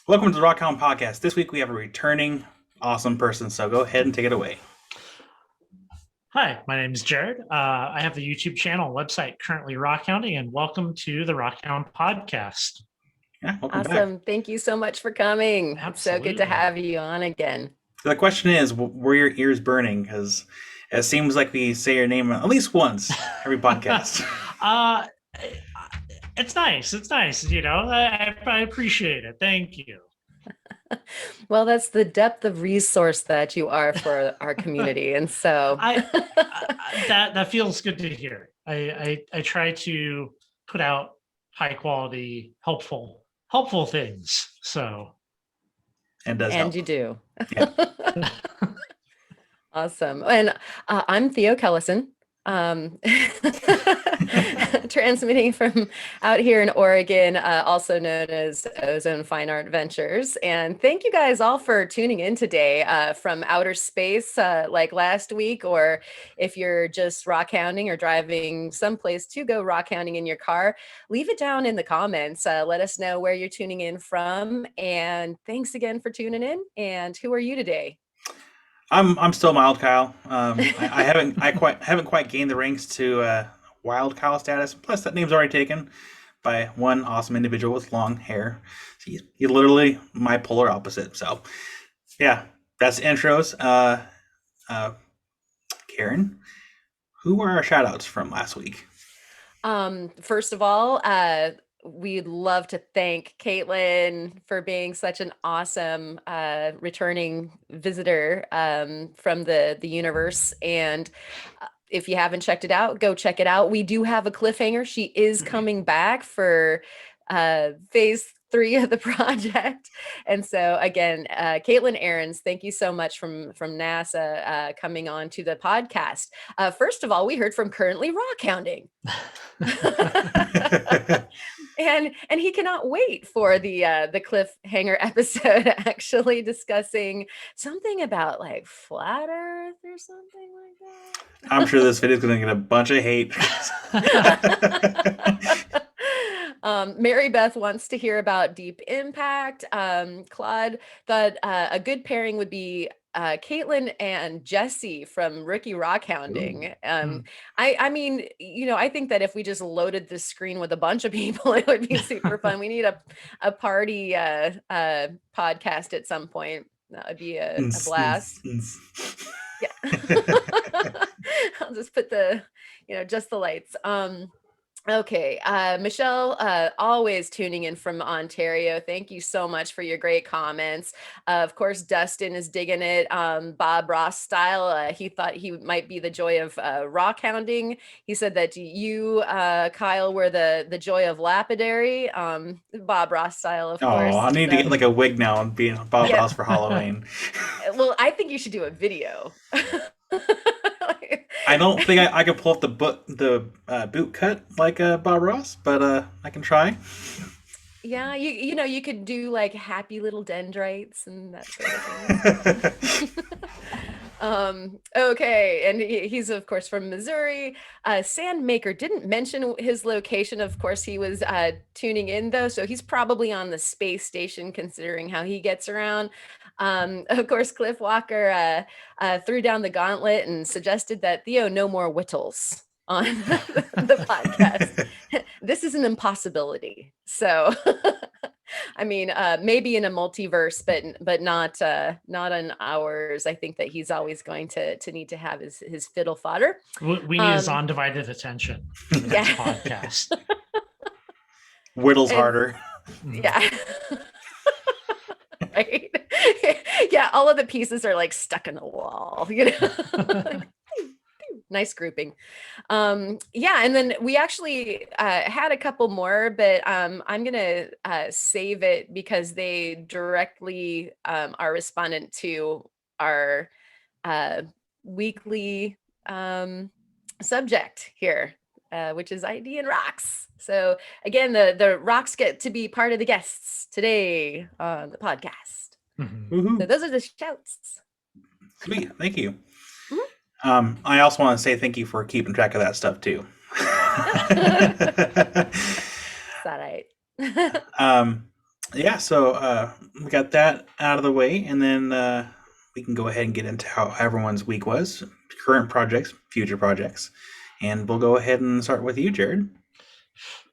Welcome to the Rockhound Podcast. This week we have a returning awesome person, so go ahead and take it away. Hi, my name is Jared. I have a YouTube channel website currently rockhounding, and welcome to the Rockhound Podcast. Yeah, welcome Awesome. back. Thank you so much for coming. Absolutely. It's so good to have you on again. So the question is, were your ears burning? Because it seems like we say your name at least once every podcast. It's nice. It's nice. You know, I appreciate it. Thank you. Well, that's the depth of resource that you are for our community. And so that feels good to hear. I try to put out high quality, helpful things. So And does help. you do. Yeah. Awesome. And I'm Theo Kellison. Transmitting from out here in Oregon, also known as Ozone Fine Art Ventures. And thank you guys all for tuning in today from outer space like last week, or if you're just rockhounding or driving someplace to go rockhounding in your car, leave it down in the comments. Let us know where you're tuning in from. And thanks again for tuning in. And who are you today? I'm still Mild Kyle. I haven't quite gained the ranks to Wild Kyle status. Plus, that name's already taken by one awesome individual with long hair. He's literally my polar opposite. So, yeah, that's intros. Karen, who were our shout outs from last week? First of all, we'd love to thank Caitlin for being such an awesome returning visitor from the universe. And if you haven't checked it out, go check it out. We do have a cliffhanger. She is coming back for phase 3 of the project. And so again, Caitlin Ahrens, thank you so much from NASA coming on to the podcast. First of all, we heard from Currently Rockhounding. And he cannot wait for the cliffhanger episode, actually discussing something about like flat Earth or something like that. I'm sure this video is going to get a bunch of hate. Mary Beth wants to hear about Deep Impact. Claude thought a good pairing would be Caitlin and Jesse from Rookie Rockhounding. I mean, you know, I think that if we just loaded this screen with a bunch of people, it would be super fun. We need a party podcast at some point. That would be a blast. Yeah. I'll just put just the lights. Okay, Michelle, always tuning in from Ontario. Thank you so much for your great comments. Of course, Dustin is digging it. Bob Ross style. He thought he might be the joy of rockhounding. He said that you, Kyle, were the joy of lapidary. Bob Ross style, of course. Oh, I need to get like a wig now and be Bob Ross for Halloween. Well, I think you should do a video. I don't think I can pull up the boot cut like Bob Ross, but I can try. Yeah, you could do like happy little dendrites and that sort of thing. Okay, and he's of course from Missouri. Sandmaker didn't mention his location. Of course, he was tuning in though, so he's probably on the space station considering how he gets around. Of course, Cliff Walker threw down the gauntlet and suggested that Theo no more whittles on the podcast. This is an impossibility. So, I mean, maybe in a multiverse, but not on ours. I think that he's always going to need to have his fiddle fodder. We need his undivided attention for the next podcast. Whittles harder. Yeah. Right. Yeah, all of the pieces are like stuck in the wall, you know. Nice grouping. Yeah, and then we actually had a couple more, but I'm gonna save it because they directly are respondent to our weekly subject here, which is ID and rocks. So again, the rocks get to be part of the guests today on the podcast. Mm-hmm. So those are the shouts. Sweet, thank you. Mm-hmm. I also want to say thank you for keeping track of that stuff too. Is that right? Yeah, so we got that out of the way, and then we can go ahead and get into how everyone's week was, current projects, future projects, and we'll go ahead and start with you, Jared.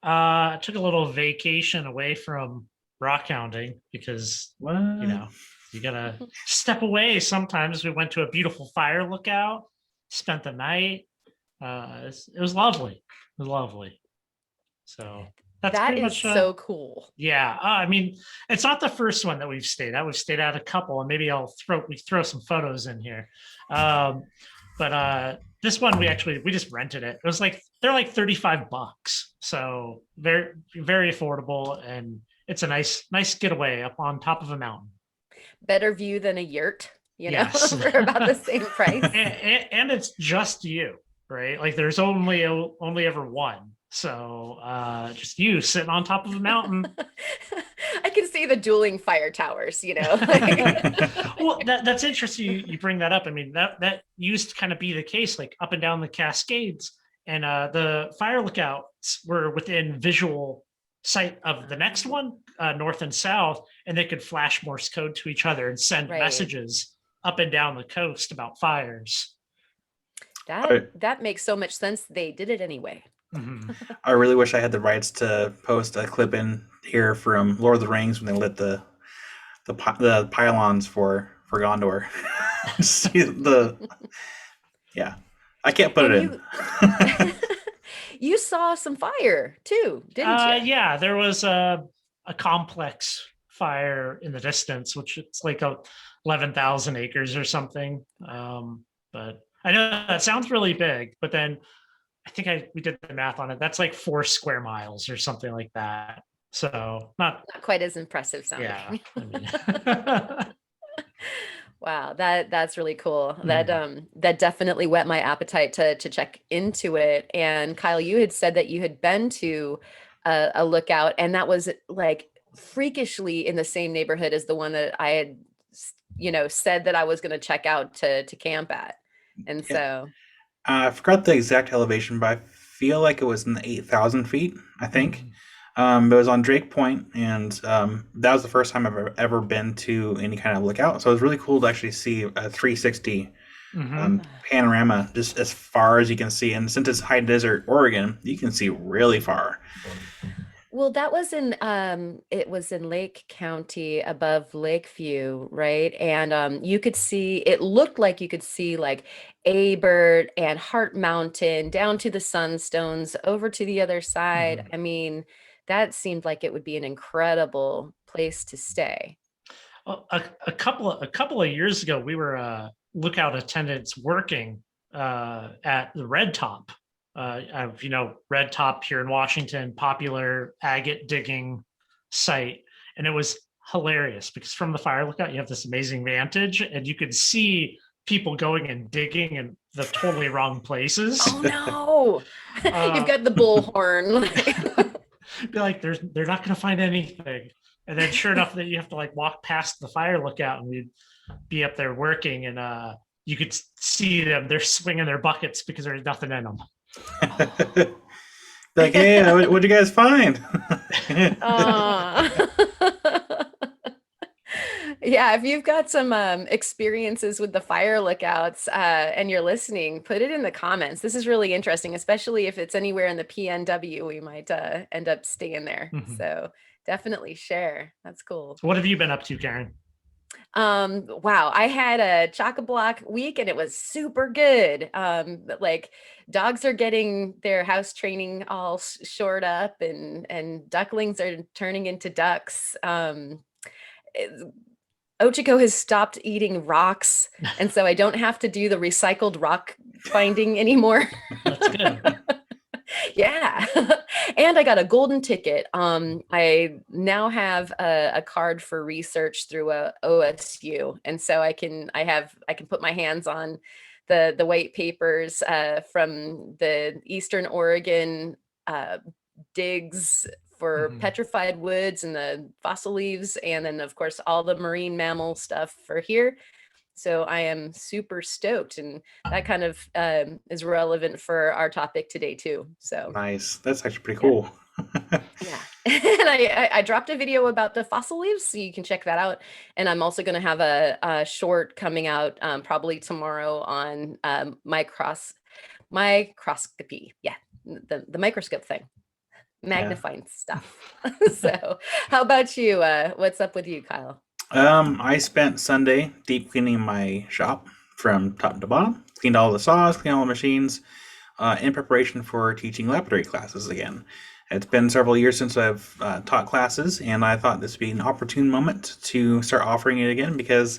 I took a little vacation away from rockhounding because you gotta step away. Sometimes we went to a beautiful fire lookout, spent the night. It was lovely. It was lovely. So that's That pretty is much so cool. Yeah, I mean, it's not the first one that we've stayed at. We've stayed at a couple, and maybe we throw some photos in here. But this one we just rented it. It was they're like $35, so very very affordable, and it's a nice getaway up on top of a mountain. Better view than a yurt, Yes. for about the same price. and it's just you, right? Like there's only ever one. So just you sitting on top of a mountain. I can see the dueling fire towers, Well, that's interesting you bring that up. I mean, that used to kind of be the case, like up and down the Cascades, and the fire lookouts were within visual sight of the next one, north and south, and they could flash Morse code to each other and send messages up and down the coast about fires. That makes so much sense. They did it anyway. Mm-hmm. I really wish I had the rights to post a clip in here from Lord of the Rings when they lit the pylons for Gondor. See I can't put it in. You saw some fire too, didn't you? Yeah, there was a complex fire in the distance, which it's like 11,000 acres or something. But I know that sounds really big, but then I think we did the math on it. That's like 4 square miles or something like that. So not quite as impressive sounding. Yeah. I mean. Wow, that's really cool. That definitely whet my appetite to check into it. And Kyle, you had said that you had been to a lookout, and that was like freakishly in the same neighborhood as the one that I had, said that I was going to check out to camp at. And so I forgot the exact elevation, but I feel like it was in the 8,000 feet, I think. It was on Drake Point, and that was the first time I've ever been to any kind of lookout. So it was really cool to actually see a 360 panorama just as far as you can see. And since it's high desert Oregon, you can see really far. Well, that was it was in Lake County above Lakeview, right? And it looked like you could see like Abert and Hart Mountain down to the Sunstones over to the other side. I mean, that seemed like it would be an incredible place to stay. Well, a couple of years ago, we were lookout attendants working at the Red Top. Red Top here in Washington, popular agate digging site. And it was hilarious because from the fire lookout, you have this amazing vantage and you could see people going and digging in the totally wrong places. Oh no, you've got the bullhorn. Be like, they're not going to find anything. And then sure enough, that you have to like walk past the fire lookout and we'd be up there working and you could see them, they're swinging their buckets because there's nothing in them. Like, hey, what'd you guys find? Yeah, if you've got some experiences with the fire lookouts and you're listening, put it in the comments. This is really interesting, especially if it's anywhere in the PNW, we might end up staying there. So definitely share. That's cool. So what have you been up to, Karen? Wow, I had a chock-a-block week and it was super good. Like dogs are getting their house training all shored up and ducklings are turning into ducks. Ochiko has stopped eating rocks, and so I don't have to do the recycled rock finding anymore. That's good. Yeah. And I got a golden ticket. I now have a card for research through a OSU. And so I can put my hands on the white papers from the Eastern Oregon digs for petrified woods and the fossil leaves. And then of course, all the marine mammal stuff for here. So I am super stoked, and that kind of is relevant for our topic today too. So nice. That's actually pretty cool. Yeah. And I dropped a video about the fossil leaves, so you can check that out. And I'm also going to have a short coming out probably tomorrow on microscopy. Yeah, the microscope thing, magnifying stuff. So how about you? What's up with you, Kyle? I spent Sunday deep cleaning my shop from top to bottom. Cleaned all the saws, cleaned all the machines, in preparation for teaching laboratory classes again. It's been several years since I've taught classes, and I thought this would be an opportune moment to start offering it again because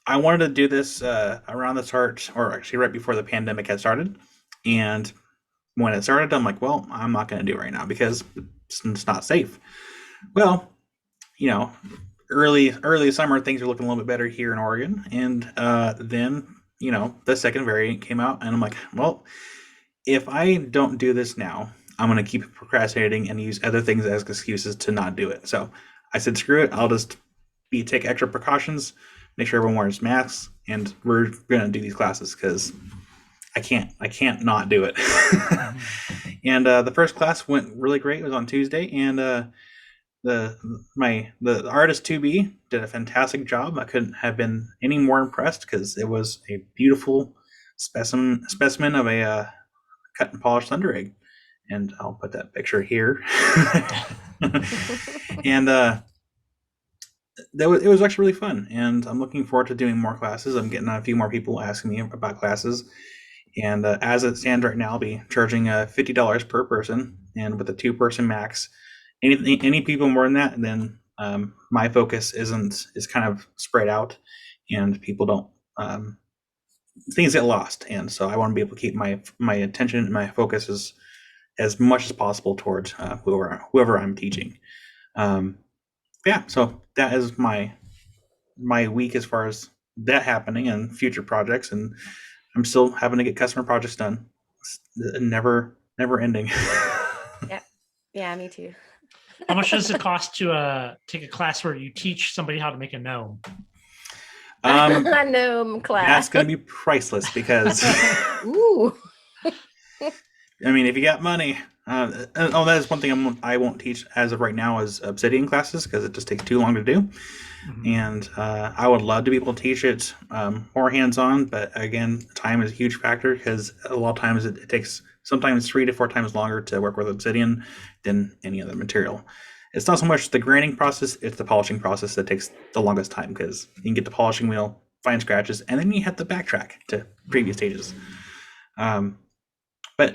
I wanted to do this around the start, or actually right before the pandemic had started. And when it started, I'm like, well, I'm not going to do it right now because it's not safe. Well, you know, early summer things are looking a little bit better here in Oregon, and then the second variant came out, and I'm like, well, if I don't do this now, I'm going to keep procrastinating and use other things as excuses to not do it. So I said, screw it. I'll just take extra precautions, make sure everyone wears masks, and we're going to do these classes because I can't not do it. And the first class went really great. It was on Tuesday, and the artist 2B did a fantastic job. I couldn't have been any more impressed because it was a beautiful specimen of a cut and polished thunder egg, and I'll put that picture here. And it was actually really fun, and I'm looking forward to doing more classes. I'm getting a few more people asking me about classes, and as it stands right now, I'll be charging $50 per person, and with a 2-person max. Any people more than that, then my focus is kind of spread out, and people don't things get lost, and so I want to be able to keep my attention and my focus as much as possible towards whoever I'm teaching. Yeah, so that is my week as far as that happening and future projects, and I'm still having to get customer projects done. It's never ending. Yeah, me too. How much does it cost to take a class where you teach somebody how to make a gnome? Gnome class. That's going to be priceless because, Ooh. I mean, if you got money, that is one thing I won't teach as of right now is obsidian classes because it just takes too long to do. Mm-hmm. And I would love to be able to teach it more hands-on, but again, time is a huge factor because a lot of times it takes sometimes 3 to 4 times longer to work with obsidian than any other material. It's not so much the grinding process, it's the polishing process that takes the longest time because you can get the polishing wheel, find scratches, and then you have to backtrack to previous stages. But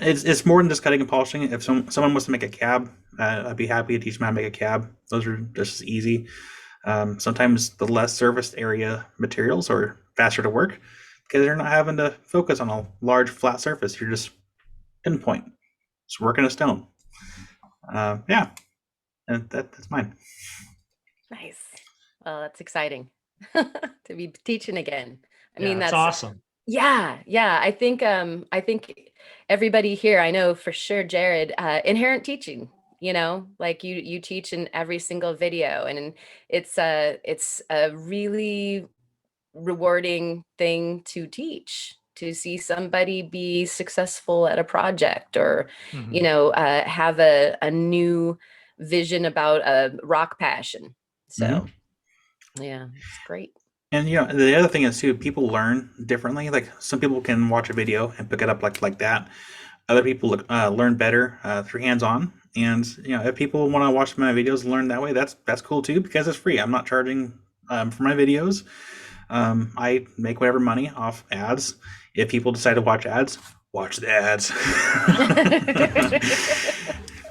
it's more than just cutting and polishing. If someone wants to make a cab, I'd be happy to teach them how to make a cab. Those are just as easy. Sometimes the less serviced area materials are faster to work because they're not having to focus on a large flat surface. You're just pinpoint. Just working a stone. Yeah. And that's mine. Nice. Well, that's exciting to be teaching again. I mean, that's awesome. Yeah. I think everybody here, I know for sure, Jared, inherent teaching, like you teach in every single video, and it's a really rewarding thing to teach, to see somebody be successful at a project or, have a new vision about a rock passion. So yeah, it's great. And the other thing is too, people learn differently. Like some people can watch a video and pick it up like that. Other people learn better through hands-on. And if people want to watch my videos and learn that way, that's cool too because it's free. I'm not charging for my videos. I make whatever money off ads. If people decide to watch ads, watch the ads.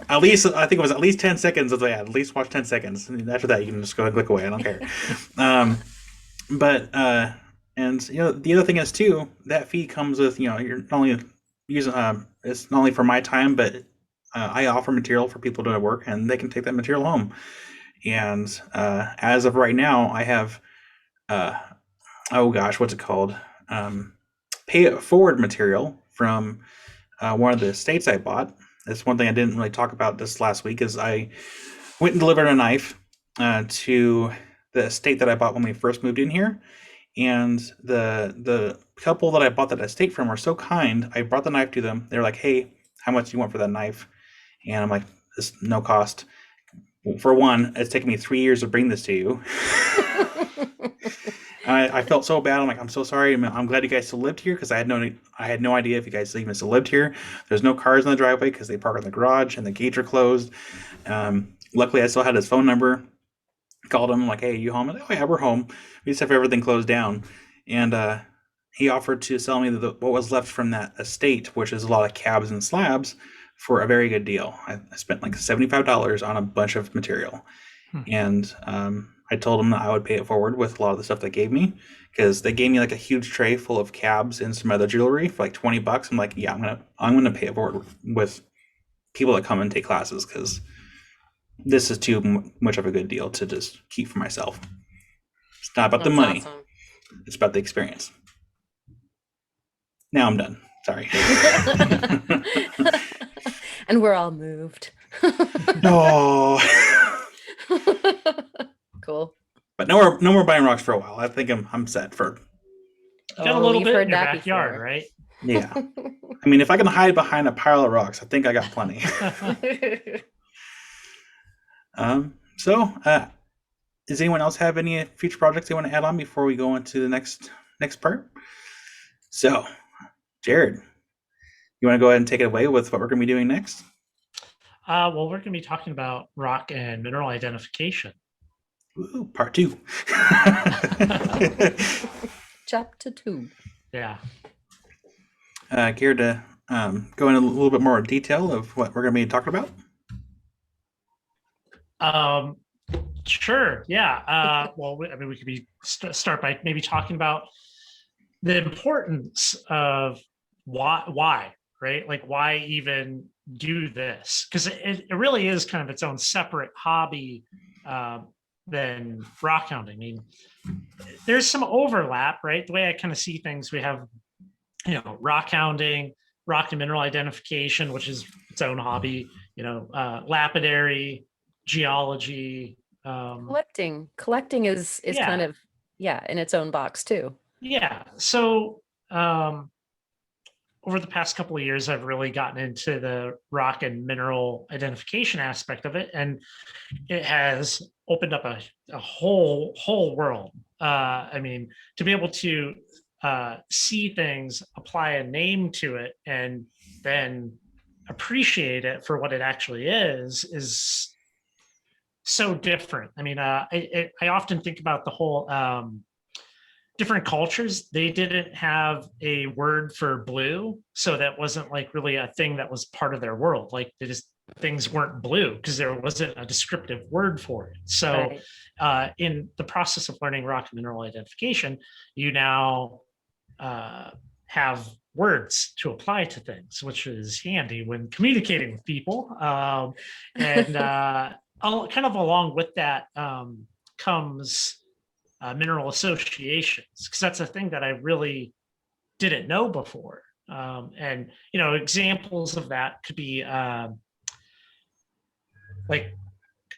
At least I think it was at least 10 seconds of the ad. At least watch 10 seconds. And after that, you can just go and click away. I don't care. But and the other thing is too, that fee comes with you're not only using it's not only for my time, but I offer material for people to work and they can take that material home. And as of right now, I have oh gosh, what's it called? Pay it forward material from one of the estates I bought. That's one thing I didn't really talk about this last week is I went and delivered a knife to the estate that I bought when we first moved in here. And the couple that I bought that estate from were so kind. I brought the knife to them. They're like, hey, how much do you want for that knife? And I'm like, It's no cost. For one, it's taken me 3 years to bring this to you. I felt so bad. I'm like, I'm so sorry. I'm glad you guys still lived here because I had no idea if you guys even still lived here. There's no cars in the driveway because they park in the garage and the gates are closed. Luckily, I still had his phone number. Called him like, hey, you home? Like, oh yeah, we're home. We just have everything closed down. And he offered to sell me what was left from that estate, which is a lot of cabs and slabs, for a very good deal. I spent like $75 on a bunch of material. And I told him that I would pay it forward with a lot of the stuff they gave me, because they gave me like a huge tray full of cabs and some other jewelry for like $20. I'm like, yeah, I'm gonna pay it forward with people that come and take classes, because this is too much of a good deal to just keep for myself. It's not about the money. Awesome. It's about the experience. Now I'm done. Sorry. And we're all moved. No. Cool. But no more buying rocks for a while. I think I'm set for. Got a little bit in your backyard, before. Right? Yeah. I mean, if I can hide behind a pile of rocks, I think I got plenty. So, does anyone else have any future projects they want to add on before we go into the next part? So, Jared, you want to go ahead and take it away with what we're going to be doing next? Well, we're going to be talking about rock and mineral identification. Ooh, part 2. Chapter 2. Yeah. Care to go into a little bit more detail of what we're going to be talking about? Sure. Yeah. Well, I mean, we could start by maybe talking about the importance of why, right? Like, why even do this? Because it really is kind of its own separate hobby than rockhounding. I mean, there's some overlap, right? The way I kind of see things, we have, rockhounding, rock and mineral identification, which is its own hobby, lapidary, geology, collecting is kind of in its own box too. So over the past couple of years, I've really gotten into the rock and mineral identification aspect of it, and it has opened up a whole world. I mean, to be able to see things, apply a name to it, and then appreciate it for what it actually is so different. I mean, I often think about the whole different cultures. They didn't have a word for blue, so that wasn't like really a thing that was part of their world. Like things weren't blue because there wasn't a descriptive word for it. So in the process of learning rock and mineral identification, you now have words to apply to things, which is handy when communicating with people. And kind of along with that comes mineral associations, because that's a thing that I really didn't know before. And examples of that could be like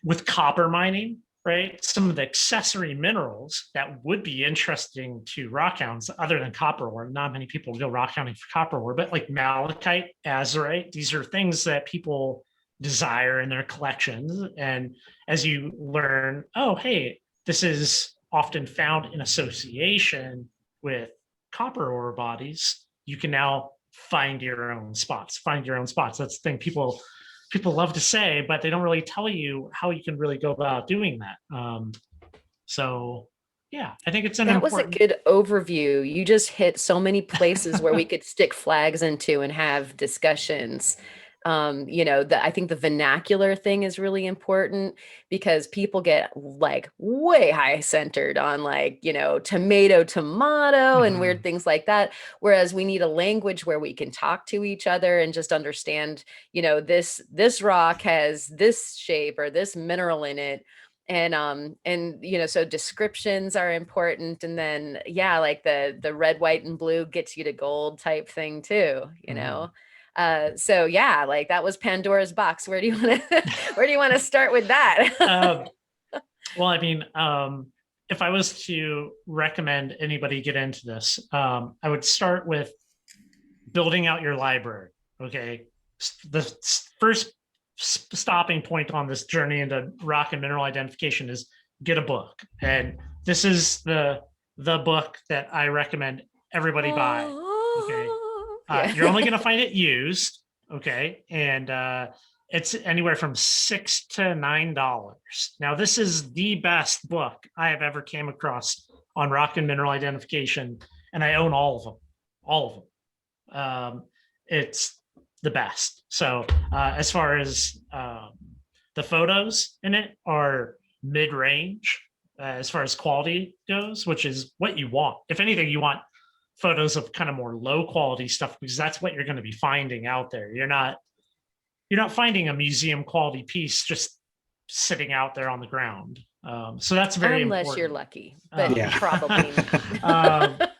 with copper mining, right? Some of the accessory minerals that would be interesting to rockhounds, other than copper ore. Not many people go rockhounding for copper ore, but like malachite, azurite, these are things that people desire in their collections. And as you learn, oh, hey, this is often found in association with copper ore bodies, you can now find your own spots. That's the thing people love to say, but they don't really tell you how you can really go about doing that. So yeah, I think it's that was a good overview. You just hit so many places where we could stick flags into and have discussions. I think the vernacular thing is really important, because people get like way high centered on like, tomato and weird things like that. Whereas we need a language where we can talk to each other and just understand, this rock has this shape or this mineral in it. And so descriptions are important. And then, like the red, white, and blue gets you to gold type thing too, like that was Pandora's box. Where do you want to start with that? Well, I mean, if I was to recommend anybody get into this, I would start with building out your library. Okay. The first stopping point on this journey into rock and mineral identification is get a book. And this is the book that I recommend everybody buy. Okay. Yeah. You're only going to find it used. Okay. And it's anywhere from $6 to $9. Now, this is the best book I have ever came across on rock and mineral identification. And I own all of them. It's the best. So as far as the photos in it are mid-range as far as quality goes, which is what you want. If anything, you want photos of kind of more low quality stuff, because that's what you're going to be finding out there. You're not finding a museum quality piece just sitting out there on the ground. So that's very unless important. You're lucky, but Yeah. probably not.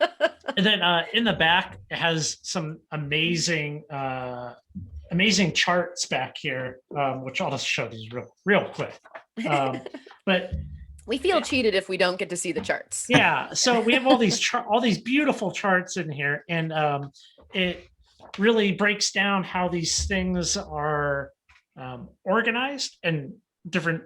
And then in the back, it has some amazing charts back here, which I'll just show these real quick. But We feel cheated if we don't get to see the charts. yeah, so we have all these beautiful charts in here, and it really breaks down how these things are organized and different.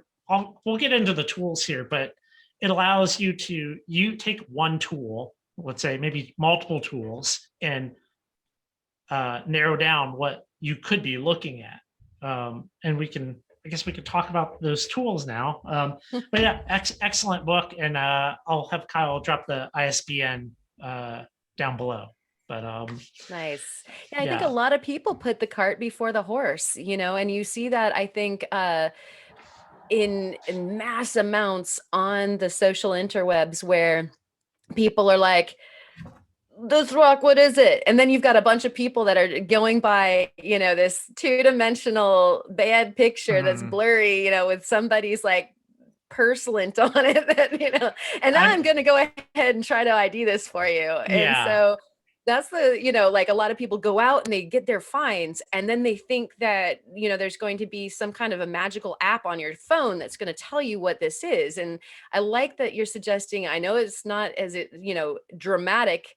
We'll get into the tools here, but it allows you to take one tool, let's say maybe multiple tools, and narrow down what you could be looking at. And I guess we could talk about those tools now. But yeah, excellent book. And I'll have Kyle drop the ISBN down below. But Nice. Yeah, I think a lot of people put the cart before the horse, and you see that, I think, in mass amounts on the social interwebs, where people are like, this rock, what is it? And then you've got a bunch of people that are going by, this two-dimensional bad picture that's blurry, with somebody's like purslint on it that, and I'm going to go ahead and try to ID this for you. And so that's like a lot of people go out and they get their finds, and then they think that, there's going to be some kind of a magical app on your phone that's going to tell you what this is. And I like that you're suggesting, I know it's not as dramatic,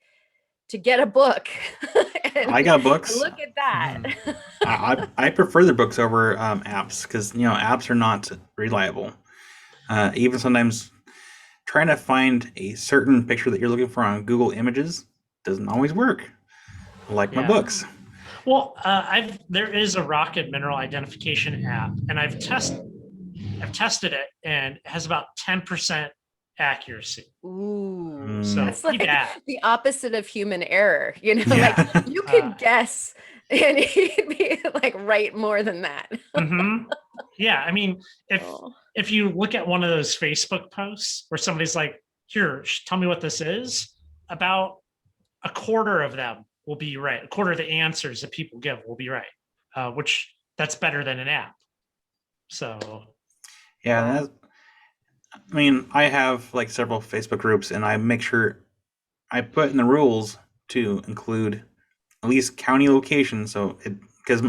to get a book. I got books. Look at that. I prefer the books over apps, because apps are not reliable. Even sometimes trying to find a certain picture that you're looking for on Google Images doesn't always work, like my books. Well, there is a rock and mineral identification app, and I've tested it, and it has about 10% accuracy. Ooh, So that's like bad. the opposite of human error. Like you could guess, and he'd be like right more than that. Yeah, I mean, if you look at one of those Facebook posts where somebody's like, "Here, tell me what this is," about a quarter of them will be right. A quarter of the answers that people give will be right, which that's better than an app. So, yeah. I have like several Facebook groups, and I make sure I put in the rules to include at least county location. So because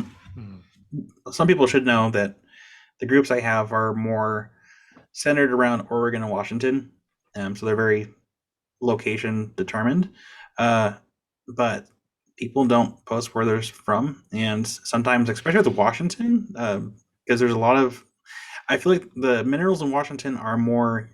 some people should know that the groups I have are more centered around Oregon and Washington. So they're very location determined. But people don't post where they're from. And sometimes, especially with Washington, because there's a lot of, I feel like the minerals in Washington are more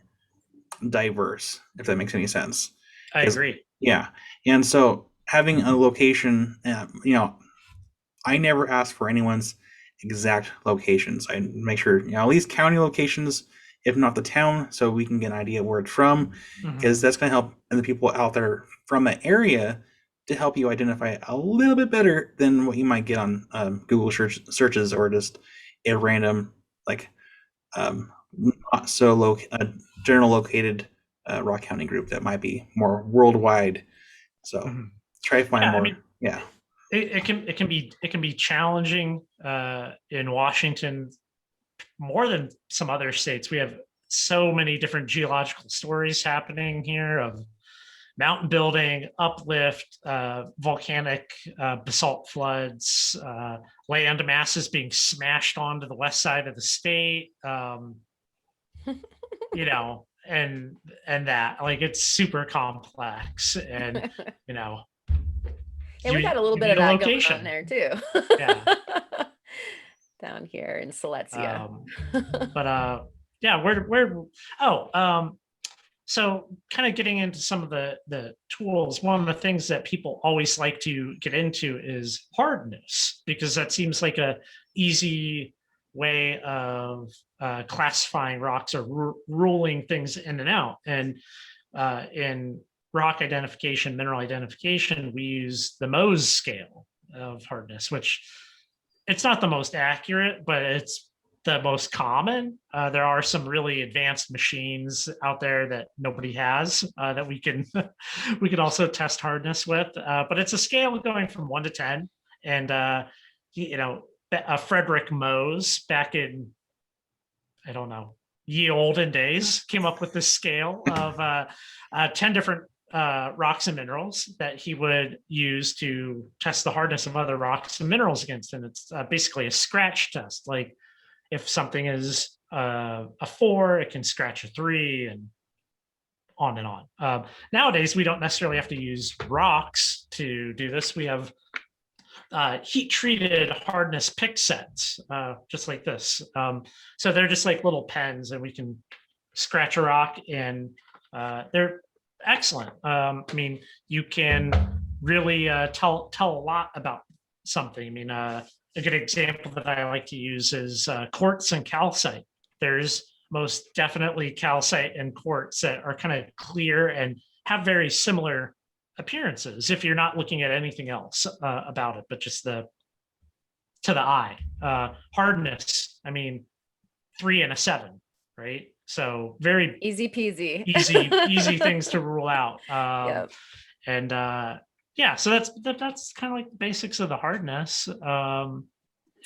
diverse, if that makes any sense. I agree. Yeah. And so having a location, I never ask for anyone's exact locations. I make sure, at least county locations, if not the town, so we can get an idea where it's from, because that's going to help the people out there from that area to help you identify it a little bit better than what you might get on Google searches or just a random, not so general located rockhounding group that might be more worldwide. So try to find more. It can be challenging in Washington more than some other states. We have so many different geological stories happening here of mountain building, uplift, volcanic basalt floods, land masses being smashed onto the west side of the state, and that, it's super complex, and we got a little bit of that going on there too. down here in Silesia. But yeah, so kind of getting into some of the tools, one of the things that people always like to get into is hardness, because that seems like a easy way of classifying rocks or ruling things in and out. And in rock identification, mineral identification, we use the Mohs scale of hardness, which it's not the most accurate, but it's the most common. There are some really advanced machines out there that nobody has that we can also test hardness with. But it's a scale going from 1 to 10. And Frederick Mohs back in, I don't know, ye olden days, came up with this scale of 10 different rocks and minerals that he would use to test the hardness of other rocks and minerals against. And it's basically a scratch test. Like, if something is a 4, it can scratch a 3, and on and on. Nowadays, we don't necessarily have to use rocks to do this. We have heat-treated hardness pick sets, just like this. So they're just like little pens, and we can scratch a rock, and they're excellent. I mean, you can really tell a lot about something. I mean, a good example that I like to use is quartz and calcite. There's most definitely calcite and quartz that are kind of clear and have very similar appearances if you're not looking at anything else about it, but just to the eye. Hardness, I mean, 3 and a 7, right? So very easy peasy, easy things to rule out. Yep. And yeah, so that's kind of like the basics of the hardness.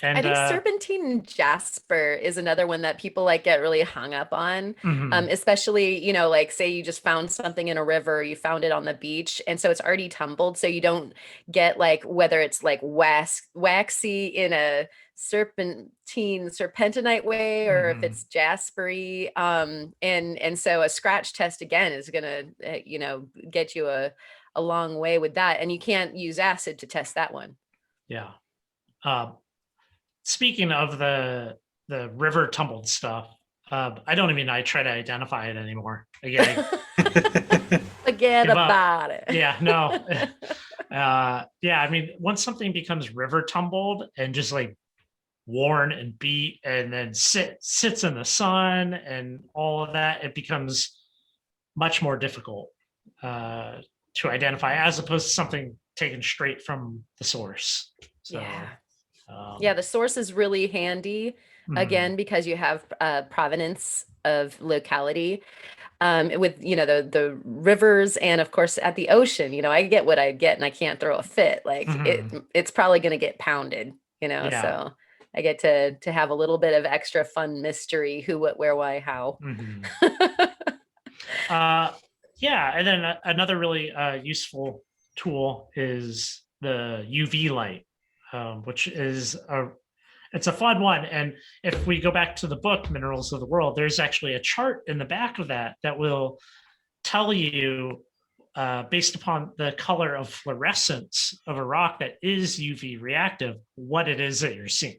And I think serpentine and jasper is another one that people like get really hung up on, especially, like say you just found something in a river, you found it on the beach, and so it's already tumbled, so you don't get like whether it's like waxy in a serpentinite way or if it's jaspery, and so a scratch test again is gonna get you a long way with that, and you can't use acid to test that one. Yeah. Speaking of the river tumbled stuff, I don't even try to identify it anymore. Again, forget about it. Yeah, no. Yeah, I mean, once something becomes river tumbled and just like worn and beat and then sits in the sun and all of that, it becomes much more difficult to identify as opposed to something taken straight from the source. So, yeah, the source is really handy, again, because you have provenance of locality with, the rivers, and of course at the ocean, I get what I get and I can't throw a fit. Like it's probably going to get pounded, so I get to have a little bit of extra fun mystery, who, what, where, why, how. Yeah, and then another really useful tool is the UV light, which is it's a fun one. And if we go back to the book, Minerals of the World, there's actually a chart in the back of that will tell you, based upon the color of fluorescence of a rock that is UV reactive, what it is that you're seeing.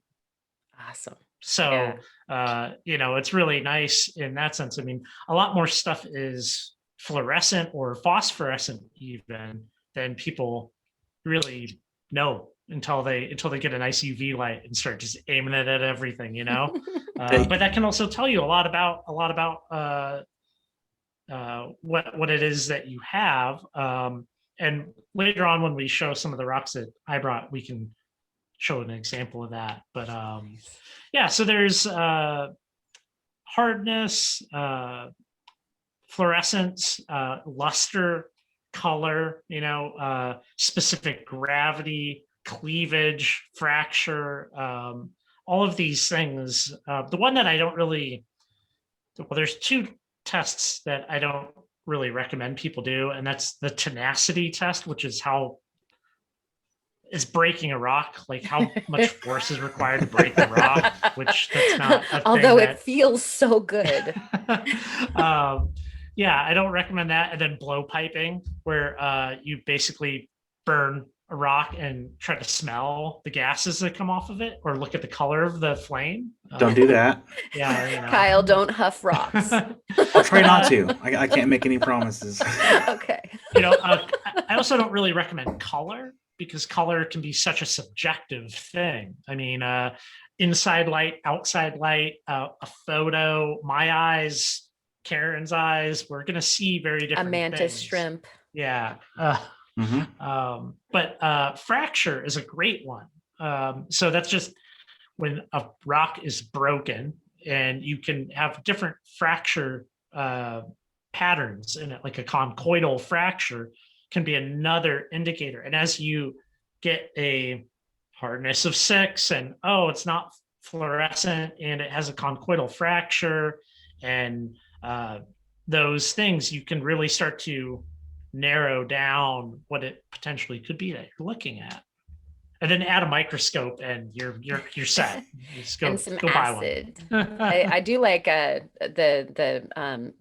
Awesome. So, it's really nice in that sense. I mean, a lot more stuff is fluorescent or phosphorescent even than people really know until they get a nice UV light and start just aiming it at everything, but that can also tell you a lot about what it is that you have. And later on, when we show some of the rocks that I brought, we can show an example of that. But yeah, so there's hardness, fluorescence, luster, color, specific gravity, cleavage, fracture, all of these things. The one that I don't really, there's 2 tests that I don't really recommend people do, and that's the tenacity test, which is how is breaking a rock, like how much force is required to break a rock, which that's not a although thing it feels so good. Yeah, I don't recommend that. And then blow piping, where you basically burn a rock and try to smell the gases that come off of it, or look at the color of the flame. Don't do that. Yeah, you know. Kyle, don't huff rocks. I'll try not to. I can't make any promises. Okay. You know, I also don't really recommend color, because color can be such a subjective thing. I mean, inside light, outside light, a photo, my eyes, Karen's eyes, we're going to see very different A mantis things. shrimp. Yeah. Mm-hmm. But fracture is a great one. So that's just when a rock is broken, and you can have different fracture patterns in it, like a conchoidal fracture can be another indicator. And as you get a hardness of 6 and, oh, it's not fluorescent and it has a conchoidal fracture, and those things, you can really start to narrow down what it potentially could be that you're looking at. And then add a microscope and you're set. Just go, And some go buy one. acid. I do like the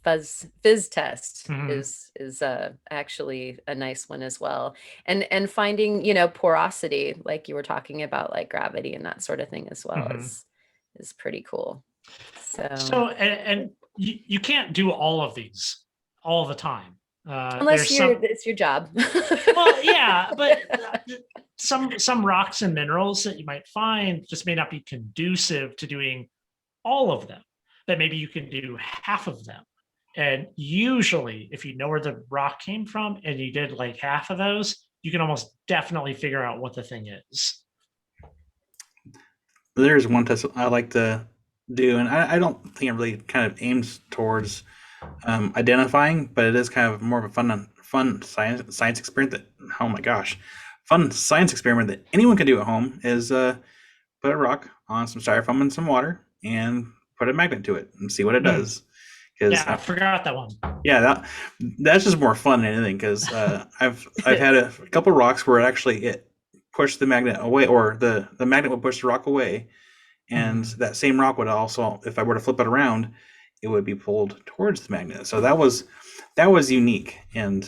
fizz test is actually a nice one as well. And finding, you know, porosity, like you were talking about, like gravity and that sort of thing as well, is pretty cool. So and you can't do all of these all the time. Unless it's your job. Well, yeah, but some rocks and minerals that you might find just may not be conducive to doing all of them. That maybe you can do half of them. And usually, if you know where the rock came from and you did like half of those, you can almost definitely figure out what the thing is. There's one test I like to do, and I don't think it really kind of aims towards identifying, but it is kind of more of a fun science experiment that, oh my gosh, fun science experiment that anyone can do at home is put a rock on some styrofoam and some water and put a magnet to it and see what it does. Yeah, I forgot that one. Yeah, that's just more fun than anything, because I've had a couple rocks where it pushed the magnet away, or the magnet would push the rock away, and that same rock would also, if I were to flip it around, it would be pulled towards the magnet. So that was unique, and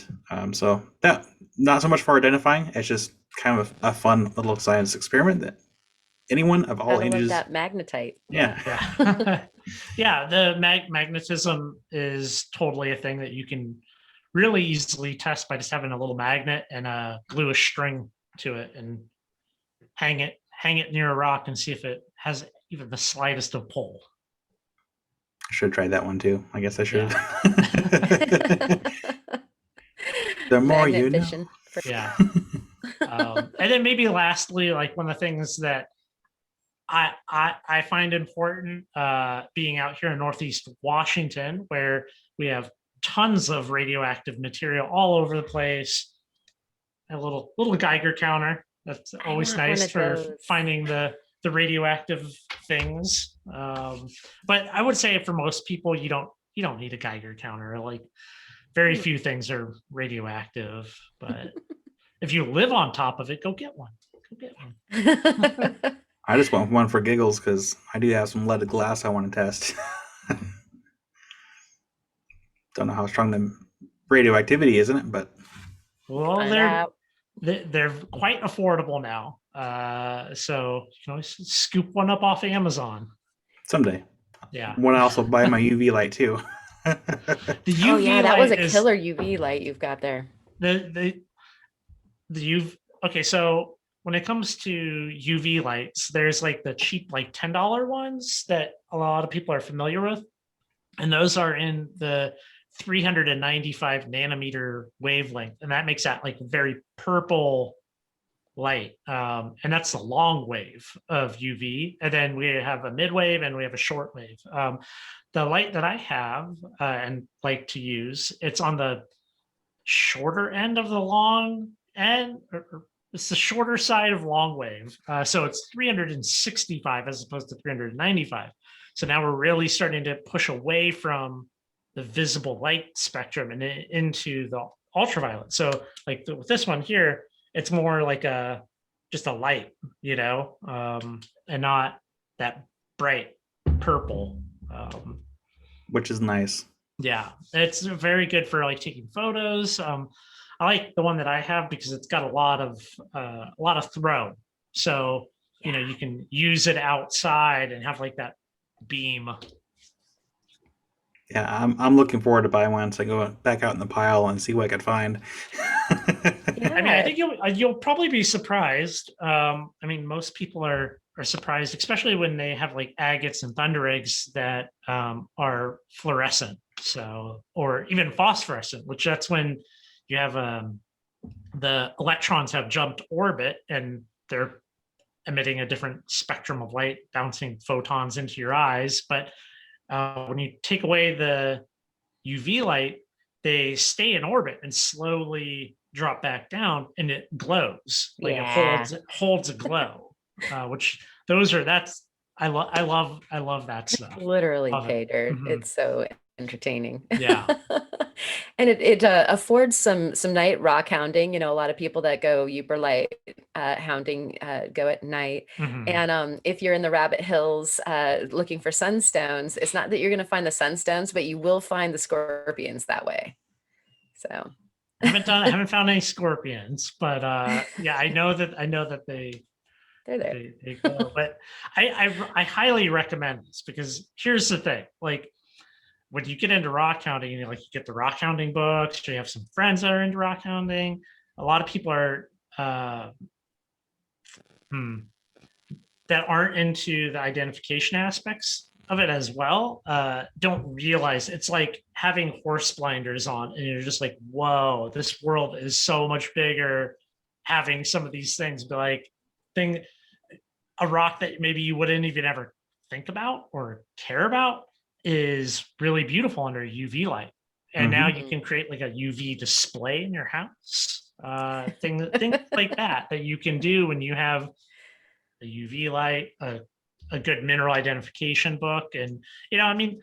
so that, not so much for identifying, it's just kind of a fun little science experiment that anyone of all ages. That magnetite. Yeah. Yeah, the magnetism is totally a thing that you can really easily test by just having a little magnet and glue a string to it and hang it near a rock and see if it has even the slightest of pull. I should have tried that one too. I guess I should. The more you know. Yeah. And then maybe lastly, like one of the things that I find important, being out here in Northeast Washington, where we have tons of radioactive material all over the place. A little Geiger counter. That's always nice for finding the radioactive things. But I would say for most people, you don't need a Geiger counter. Like, very few things are radioactive, but if you live on top of it, go get one. I just want one for giggles, because I do have some leaded glass I want to test. Don't know how strong the radioactivity is in it, but they're quite affordable now. So you can always scoop one up off Amazon someday. Yeah. Want to also buy my UV light too. The UV that was a killer UV light you've got there. The UV. Okay, so when it comes to UV lights, there's like the cheap, like $10 ones that a lot of people are familiar with. And those are in the 395 nanometer wavelength. And that makes that like very purple light. And that's the long wave of UV. And then we have a mid wave and we have a short wave. The light that I have and like to use, it's on the shorter end of the long end, or it's the shorter side of long wave. So it's 365 as opposed to 395. So now we're really starting to push away from the visible light spectrum and into the ultraviolet. So like with this one here, it's more like just a light, and not that bright purple. Which is nice. Yeah, it's very good for like taking photos. I like the one that I have because it's got a lot of throw. So, you can use it outside and have like that beam. Yeah, I'm looking forward to buying one, so I go back out in the pile and see what I can find. I mean, I think you'll probably be surprised. I mean, most people are surprised, especially when they have like agates and thunder eggs that are fluorescent, or even phosphorescent, which that's when you have the electrons have jumped orbit and they're emitting a different spectrum of light, bouncing photons into your eyes. But when you take away the UV light, they stay in orbit and slowly drop back down, and it glows. Like it holds a glow, which I love that stuff. Literally, Love pay it. dirt. Mhm. It's so entertaining. Yeah. And it affords some night rock hounding. A lot of people that go Uberlight hounding go at night. Mhm. And if you're in the Rabbit Hills looking for sunstones, it's not that you're going to find the sunstones, but you will find the scorpions that way. So I haven't found any scorpions, but yeah, I know that they're there. they go. But I highly recommend this, because here's the thing: like, when you get into rock hounding, you get the rock hounding books, you have some friends that are into rock hounding. A lot of people are that aren't into the identification aspects of it as well, don't realize it's like having horse blinders on, and you're just like, whoa, this world is so much bigger. Having some of these things be like a rock that maybe you wouldn't even ever think about or care about is really beautiful under UV light. And now you can create like a UV display in your house. Things like that you can do when you have a UV light, a good mineral identification book. And, I mean,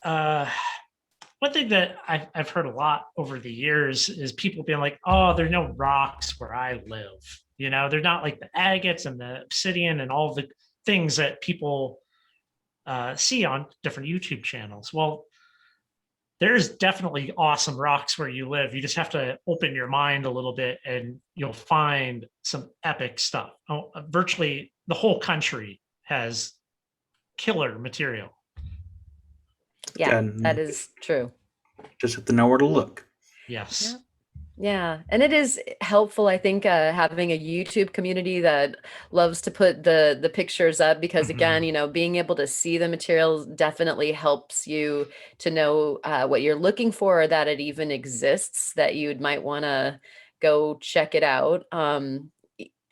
one thing that I've heard a lot over the years is people being like, oh, there are no rocks where I live. They're not like the agates and the obsidian and all the things that people see on different YouTube channels. Well, there's definitely awesome rocks where you live. You just have to open your mind a little bit and you'll find some epic stuff. Virtually the whole country has killer material. Yeah, that is true. Just have to know where to look. Yes. Yeah. And it is helpful, I think, having a YouTube community that loves to put the pictures up, because again, being able to see the materials definitely helps you to know what you're looking for, or that it even exists, that you might want to go check it out.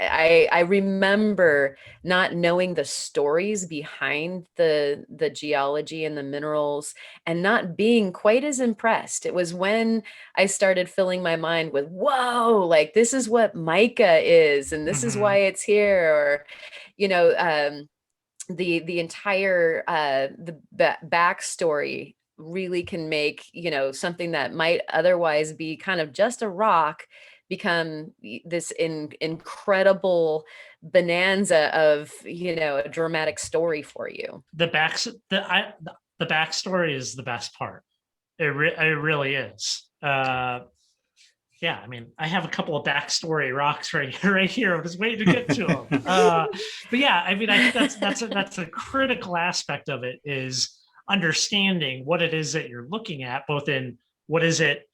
I remember not knowing the stories behind the geology and the minerals, and not being quite as impressed. It was when I started filling my mind with, whoa, like this is what mica is, and this is why it's here, or the entire the backstory really can make something that might otherwise be kind of just a rock become this incredible bonanza of a dramatic story for you. The backstory is the best part. It really is. Yeah, I mean, I have a couple of backstory rocks right here. I'm just waiting to get to them. But yeah, I mean, I think that's a critical aspect of it, is understanding what it is that you're looking at, both in what is it,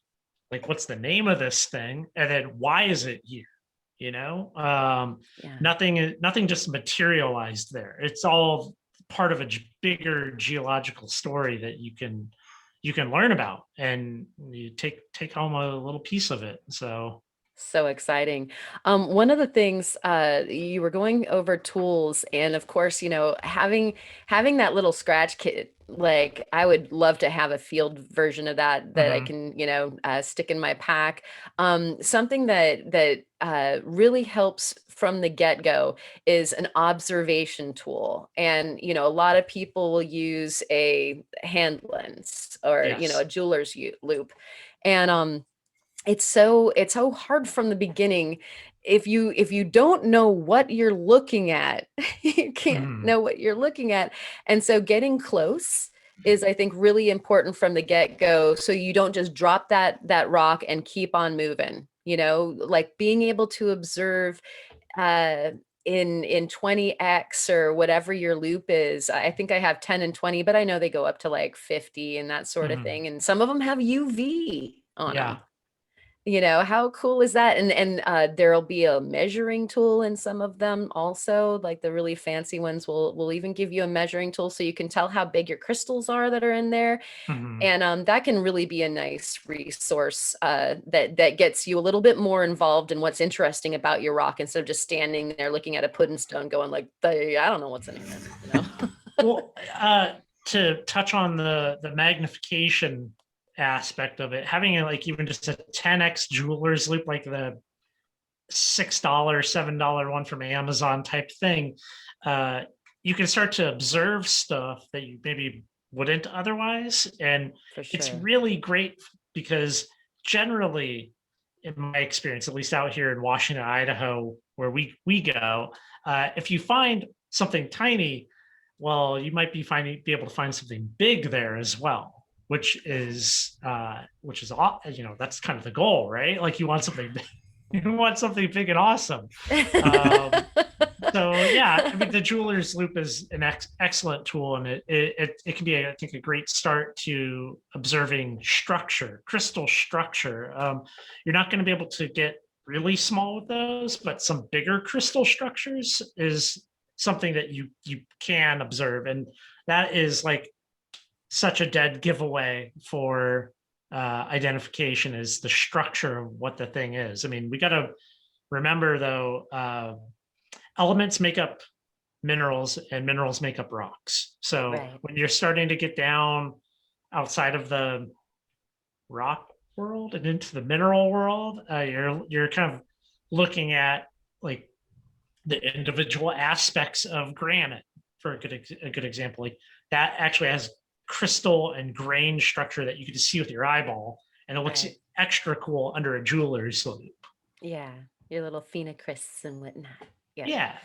like what's the name of this thing, and then why is it here? Nothing just materialized there. It's all part of a bigger geological story that you can learn about, and you take home a little piece of it. So exciting. One of the things you were going over tools, and of course, having that little scratch kit. Like, I would love to have a field version of that I can, stick in my pack. Something that really helps from the get-go is an observation tool. And, a lot of people will use a hand lens, or, a jeweler's loop. And it's so hard from the beginning. If you don't know what you're looking at, you can't know what you're looking at. And so getting close is, I think, really important from the get-go, so you don't just drop that rock and keep on moving, like being able to observe in 20x or whatever your loop is. I think I have 10 and 20, but I know they go up to like 50 and that sort of thing, and some of them have UV on them. How cool is that? And there'll be a measuring tool in some of them also, like the really fancy ones will even give you a measuring tool so you can tell how big your crystals are that are in there. And that can really be a nice resource that gets you a little bit more involved in what's interesting about your rock, instead of just standing there looking at a pudding stone going like, I don't know what's in here. Well, to touch on the magnification aspect of it, having like even just a 10x jeweler's loop, like the $6, $7 one from Amazon type thing, you can start to observe stuff that you maybe wouldn't otherwise. And it's really great because generally, in my experience, at least out here in Washington, Idaho, where we go, if you find something tiny, well, you might be able to find something big there as well. Which is that's kind of the goal, right? Like you want something big and awesome. So yeah, I mean the jeweler's loop is an excellent tool, and it can be I think a great start to observing crystal structure. You're not going to be able to get really small with those, but some bigger crystal structures is something that you can observe, and that is like such a dead giveaway for identification is the structure of what the thing is. I mean, we got to remember though, elements make up minerals and minerals make up rocks. So when you're starting to get down outside of the rock world and into the mineral world, you're kind of looking at like the individual aspects of granite, for a good example. Like that actually has crystal and grain structure that you can see with your eyeball, and it looks extra cool under a jeweler's loop. Yeah, your little phenocrysts and whatnot. And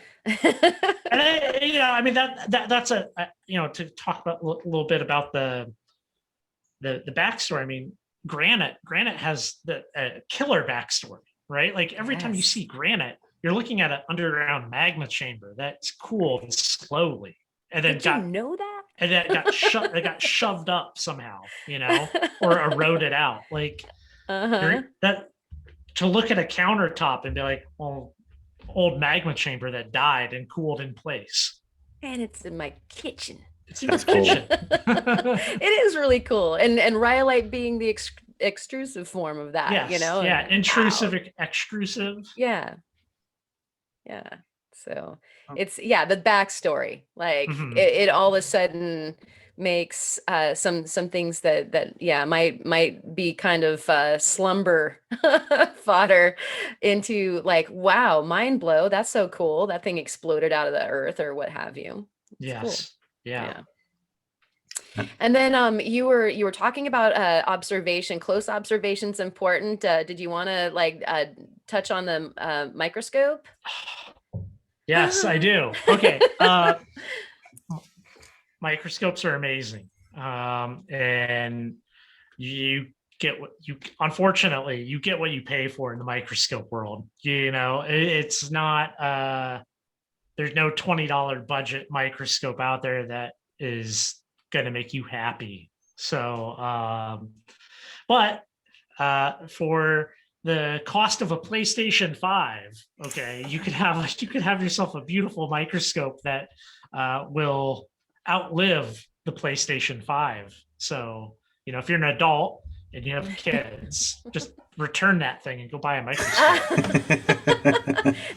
I mean that's to talk about a little bit about the backstory. I mean, granite has the killer backstory, right? Like every time you see granite, you're looking at an underground magma chamber that's cooled slowly, and then you know that. And that got shoved up somehow, or eroded out. Like that to look at a countertop and be like, well, old magma chamber that died and cooled in place. And it's in my kitchen. It's in your kitchen. It is really cool. And rhyolite being the extrusive form of that, Yeah, intrusive, extrusive. Yeah. So it's the backstory, like it all of a sudden makes some things that might be kind of slumber fodder into like, wow, mind blow, that's so cool, that thing exploded out of the earth or what have you. It's cool. Yeah. And then you were talking about observation. Close observation's important. Did you want to touch on the microscope? Yes, I do. Okay. Microscopes are amazing. And you get unfortunately, you get what you pay for in the microscope world. It's not, there's no $20 budget microscope out there that is going to make you happy. So, but for the cost of a PlayStation 5, okay, you could have yourself a beautiful microscope that will outlive the PlayStation 5. So, if you're an adult and you have kids, just return that thing and go buy a microscope.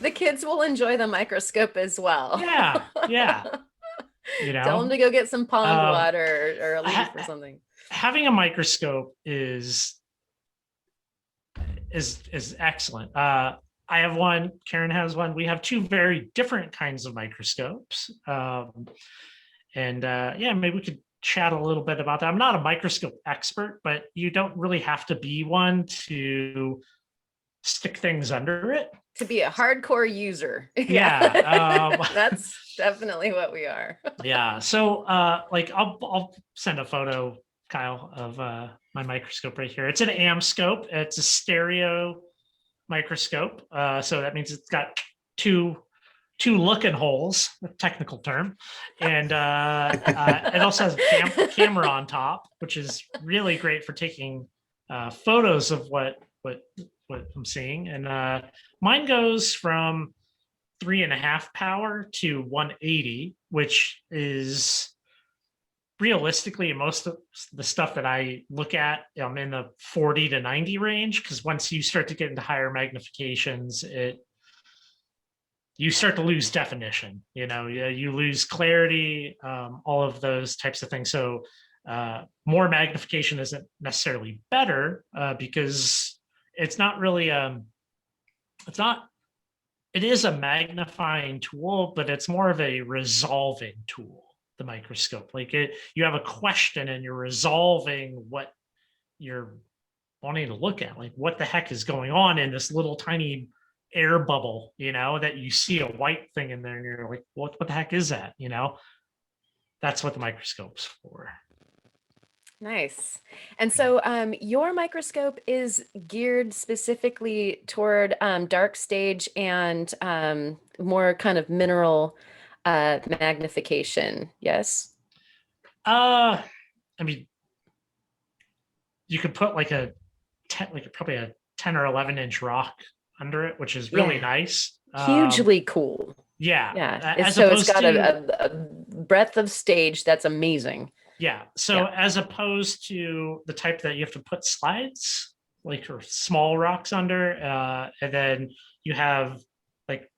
The kids will enjoy the microscope as well. Yeah. Tell them to go get some pond water or a leaf or something. Having a microscope is excellent. I have one, Karen has one. We have two very different kinds of microscopes. Maybe we could chat a little bit about that. I'm not a microscope expert, but you don't really have to be one to stick things under it. To be a hardcore user. Yeah. That's definitely what we are. Yeah. So like I'll send a photo, Kyle, of my microscope right here. It's an Amscope. It's a stereo microscope. So that means it's got two looking holes, a technical term, and it also has a camera on top, which is really great for taking photos of what I'm seeing. And mine goes from 3.5 power to 180, which is realistically most of the stuff that I look at, I'm in the 40 to 90 range, because once you start to get into higher magnifications, you start to lose definition, you lose clarity, all of those types of things. So more magnification isn't necessarily better, because it's not really, it is a magnifying tool, but it's more of a resolving tool, the microscope. Like you have a question and you're resolving what you're wanting to look at. Like, what the heck is going on in this little tiny air bubble, that you see a white thing in there and you're like, what the heck is that? That's what the microscope's for. Nice. And so your microscope is geared specifically toward dark stage and more kind of mineral magnification. Yes. I mean, you could put like probably a 10 or 11 inch rock under it, which is really nice. Hugely cool. Yeah. Yeah. So it's got a breadth of stage that's amazing. Yeah. So as opposed to the type that you have to put slides, like, or small rocks under, and then you have, like,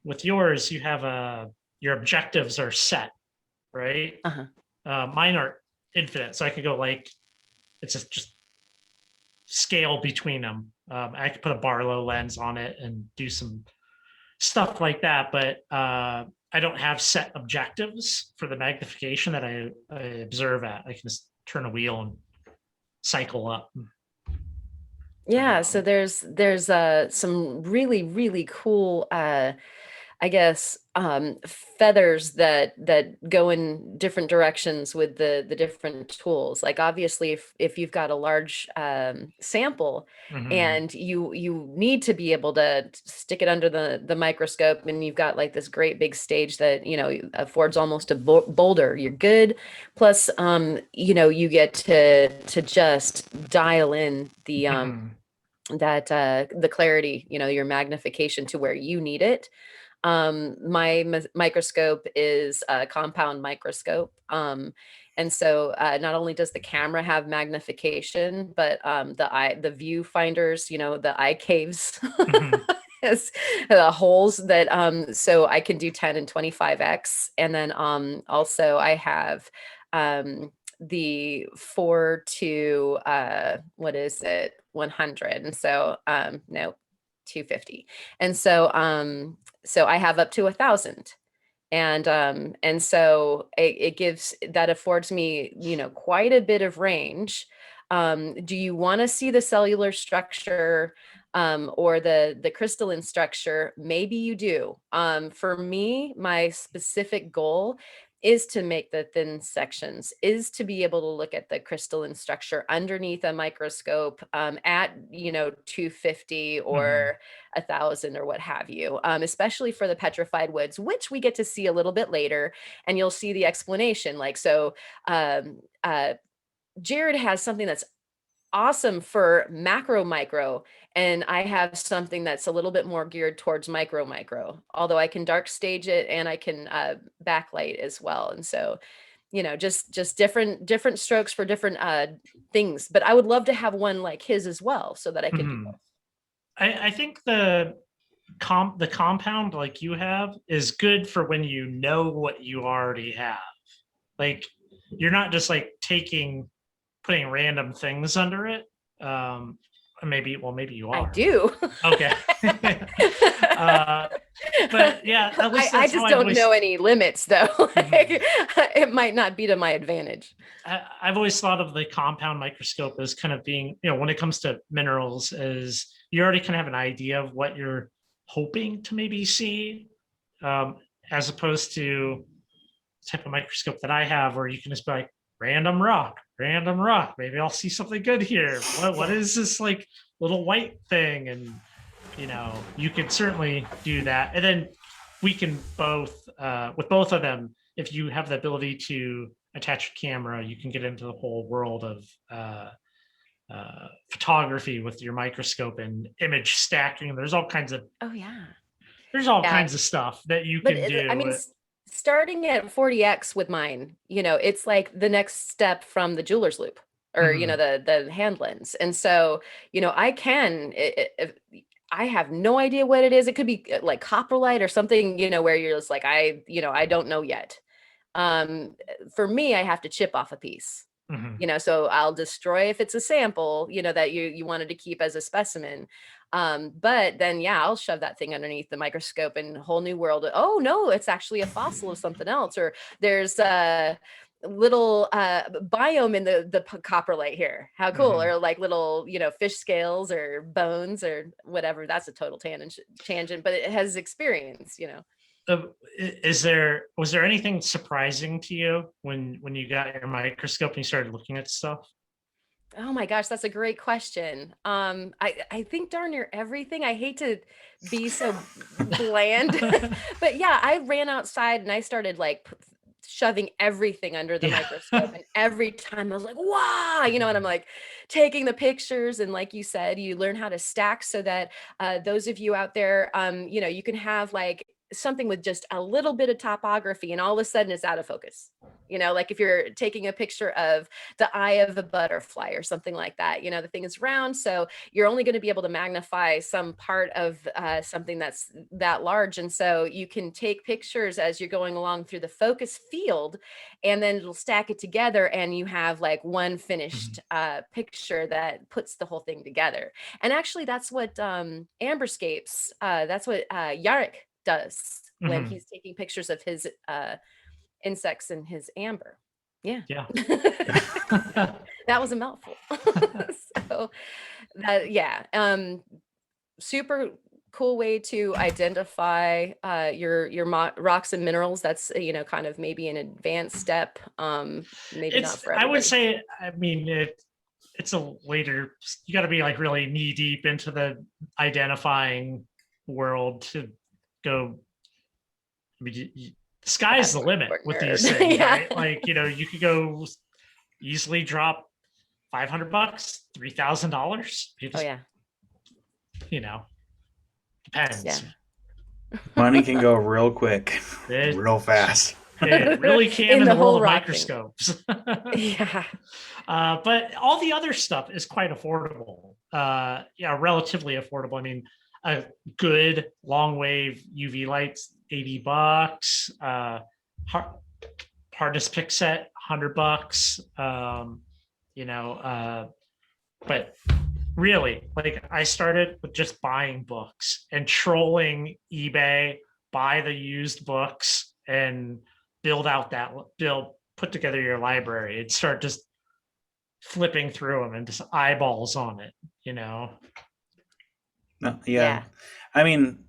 with yours, you have your objectives are set, right? Mine are infinite, so I could go like, it's just scale between them. I could put a Barlow lens on it and do some stuff like that, but I don't have set objectives for the magnification that I observe at. I can just turn a wheel and cycle up. Yeah, so there's some really, really cool I guess feathers that go in different directions with the different tools. Like, obviously, if you've got a large sample and you need to be able to stick it under the microscope, and you've got like this great big stage that affords almost a boulder, you're good. Plus you get to just dial in the the clarity, your magnification to where you need it. My microscope is a compound microscope. And so not only does the camera have magnification, but the viewfinders, the eye caves, has holes that so I can do 10 and 25x. And then also I have the 4 to 100. And so no, 250. And so so I have up to 1,000. And so it affords me, quite a bit of range. Do you want to see the cellular structure or the crystalline structure? Maybe you do. For me, my specific goal is to make the thin sections, is to be able to look at the crystalline structure underneath a microscope at 250 or 1,000 or what have you, especially for the petrified woods, which we get to see a little bit later, and you'll see the explanation. Like, so Jared has something that's awesome for macro micro, and I have something that's a little bit more geared towards micro, although I can dark stage it and I can backlight as well. And so just different strokes for different things, but I would love to have one like his as well, so that I can do both. I think the compound like you have is good for when you know what you already have. Like, you're not just like putting random things under it. Maybe you are. I do. Okay. But yeah, at least I just don't know any limits, though. It might not be to my advantage. I've always thought of the compound microscope as kind of being, when it comes to minerals, is you already kind of have an idea of what you're hoping to maybe see, as opposed to the type of microscope that I have, where you can just be like, random rock. Maybe I'll see something good here. What is this like little white thing? And you could certainly do that. And then we can both, with both of them, if you have the ability to attach a camera, you can get into the whole world of photography with your microscope and image stacking. There's all kinds of kinds of stuff that you can do. I mean, starting at 40x with mine, it's like the next step from the jeweler's loop, or the hand lens. And so I have no idea what it is. It could be like coprolite or something, where you're just like, I don't know yet. For me, I have to chip off a piece. So I'll destroy if it's a sample, that you wanted to keep as a specimen. But then, I'll shove that thing underneath the microscope and a whole new world. Oh no, it's actually a fossil of something else. Or there's a little biome in the coprolite here. How cool. Or like little, fish scales or bones or whatever. That's a total tangent, but it has experience, was there anything surprising to you when you got your microscope and you started looking at stuff? Oh my gosh, that's a great question. I think darn near everything. I hate to be so bland, but I ran outside and I started like shoving everything under the microscope, and every time I was like, wow, and I'm like taking the pictures, and like you said, you learn how to stack so that those of you out there, you can have like something with just a little bit of topography and all of a sudden it's out of focus. Like if you're taking a picture of the eye of a butterfly or something like that, the thing is round. So you're only going to be able to magnify some part of something that's that large. And so you can take pictures as you're going along through the focus field, and then it'll stack it together and you have like one finished picture that puts the whole thing together. And actually that's what Amberscapes, that's what Yarrick does when he's taking pictures of his insects in his amber. That was a mouthful. So that super cool way to identify your rocks and minerals. That's kind of maybe an advanced step, maybe not for everybody. I would say, I mean, it's a later, you got to be like really knee deep into the identifying world to go. I mean, the sky's the limit with these things, right? Like, you could go easily drop $500, $3,000. Depends. Money can go real quick, real fast. It really can in the world of microscopes. But all the other stuff is quite affordable. Relatively affordable. I mean, a good long wave UV lights, $80. Hardest pick set, $100. But really, like, I started with just buying books and trolling eBay, buy the used books and put together your library and start just flipping through them and just eyeballs on it, I mean,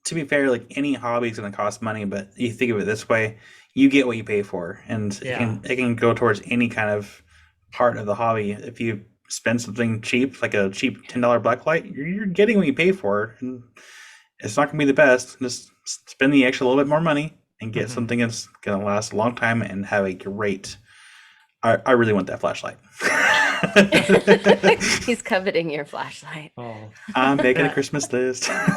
to be fair, like any hobby is going to cost money, but you think of it this way, you get what you pay for, and it can go towards any kind of part of the hobby. If you spend something cheap, like a cheap $10 blacklight, you're getting what you pay for, and it's not going to be the best. Just spend the extra little bit more money and get something that's going to last a long time and have a great. I really want that flashlight. He's coveting your flashlight. I'm making a Christmas list. Nice.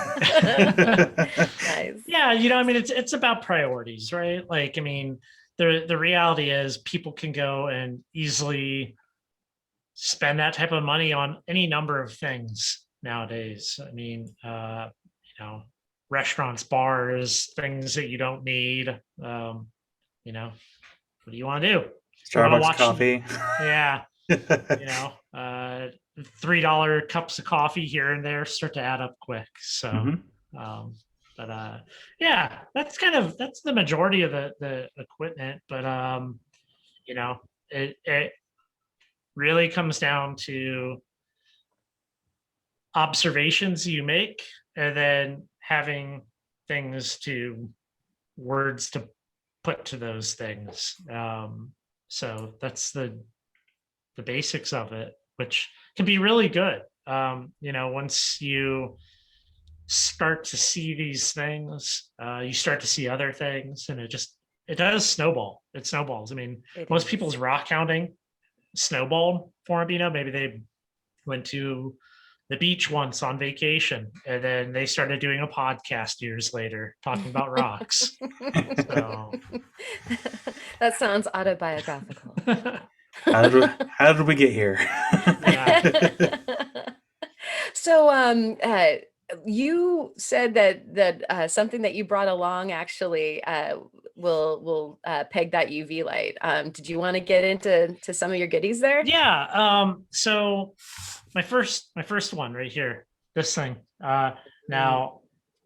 Yeah, I mean, it's about priorities, right? Like, I mean, the reality is people can go and easily spend that type of money on any number of things nowadays. I mean, restaurants, bars, things that you don't need. What do you want to do? Starbucks coffee. Yeah. $3 cups of coffee here and there start to add up quick. So, that's the majority of the equipment. But, it really comes down to observations you make and then having words to put to those things. So that's the basics of it, which can be really good. Once you start to see these things, you start to see other things, and it does snowball. It snowballs. I mean, most people's rock hounding snowballed for them. Maybe they went to the beach once on vacation, and then they started doing a podcast years later talking about rocks. So. That sounds autobiographical. How did we get here? So you said that something that you brought along actually will peg that UV light. Did you want to get into some of your goodies there? Yeah. So my first one right here, this thing. Now,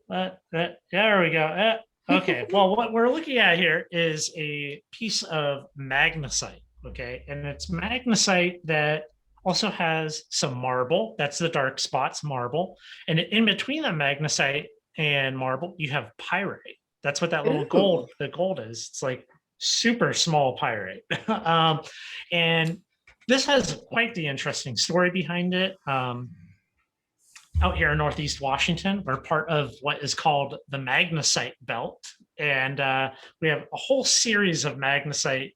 there we go. Okay. Well, what we're looking at here is a piece of magnesite. Okay, and it's magnesite that also has some marble. That's the dark spots, marble. And in between the magnesite and marble, you have pyrite. That's what that little gold is. It's like super small pyrite. And this has quite the interesting story behind it. Out here in Northeast Washington, we're part of what is called the magnesite belt. And we have a whole series of magnesite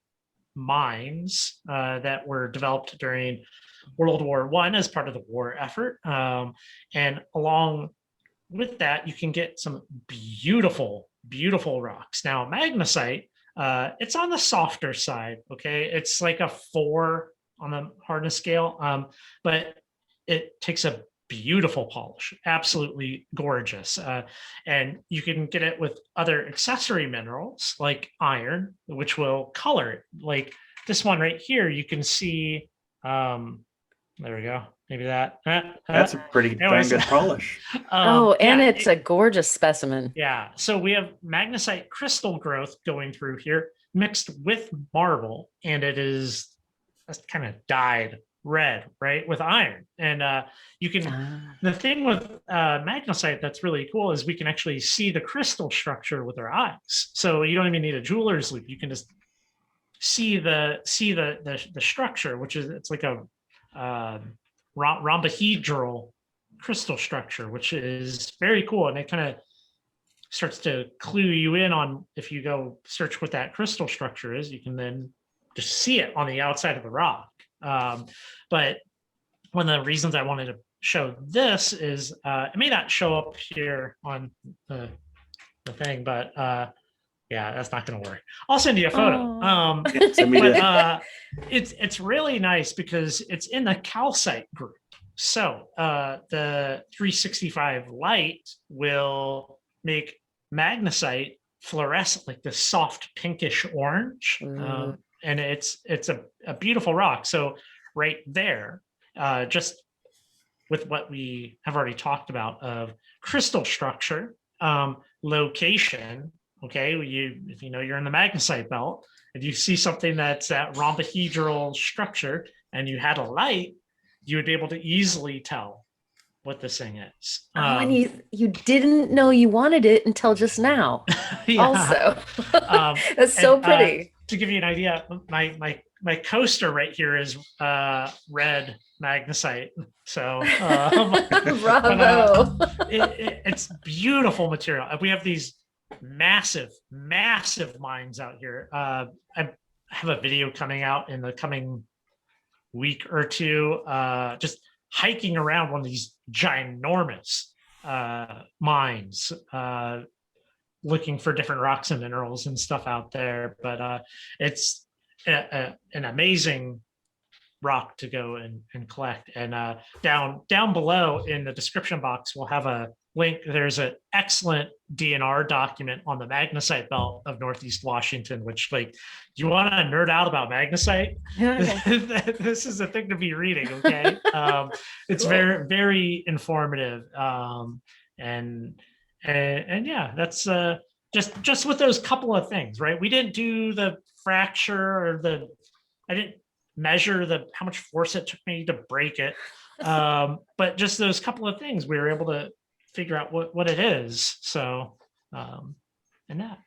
mines that were developed during World War I as part of the war effort. And along with that, you can get some beautiful, beautiful rocks. Now, magnesite, it's on the softer side, okay? It's like a 4 on the hardness scale, but it takes a beautiful polish, absolutely gorgeous. And you can get it with other accessory minerals like iron, which will color it. Like this one right here, you can see, there we go. Maybe that. That's a pretty darn good polish. And it's a gorgeous specimen. Yeah. So we have magnesite crystal growth going through here mixed with marble, and that's kind of dyed red, right, with iron. And you can the thing with magnesite that's really cool is we can actually see the crystal structure with our eyes. So you don't even need a jeweler's loupe. You can just see the structure, which is, it's like a rhombohedral crystal structure, which is very cool. And it kind of starts to clue you in on, if you go search what that crystal structure is, you can then just see it on the outside of the rock. But one of the reasons I wanted to show this is it may not show up here on the thing, but yeah, that's not going to work. I'll send you a photo. It's really nice because it's in the calcite group. So the 365 light will make magnesite fluorescent, like this soft pinkish orange. And it's a beautiful rock. So right there, just with what we have already talked about of crystal structure, location. Okay, if you know you're in the magnesite belt, if you see something that's that rhombohedral structure and you had a light, you would be able to easily tell what this thing is. And you didn't know you wanted it until just now. Yeah. Also, that's so pretty. To give you an idea, my coaster right here is red magnesite. So bravo. It's beautiful material. We have these massive mines out here. I have a video coming out in the coming week or two, just hiking around one of these ginormous mines, looking for different rocks and minerals and stuff out there. But it's an amazing rock to go and collect. And down below in the description box, we'll have a link. There's an excellent DNR document on the magnesite belt of Northeast Washington, which, like, you want to nerd out about magnesite? Okay. This is a thing to be reading. Okay. It's cool. Very, very informative. And yeah, that's just with those couple of things, right? We didn't do the fracture or I didn't measure how much force it took me to break it. But just those couple of things, we were able to figure out what it is. So, and that.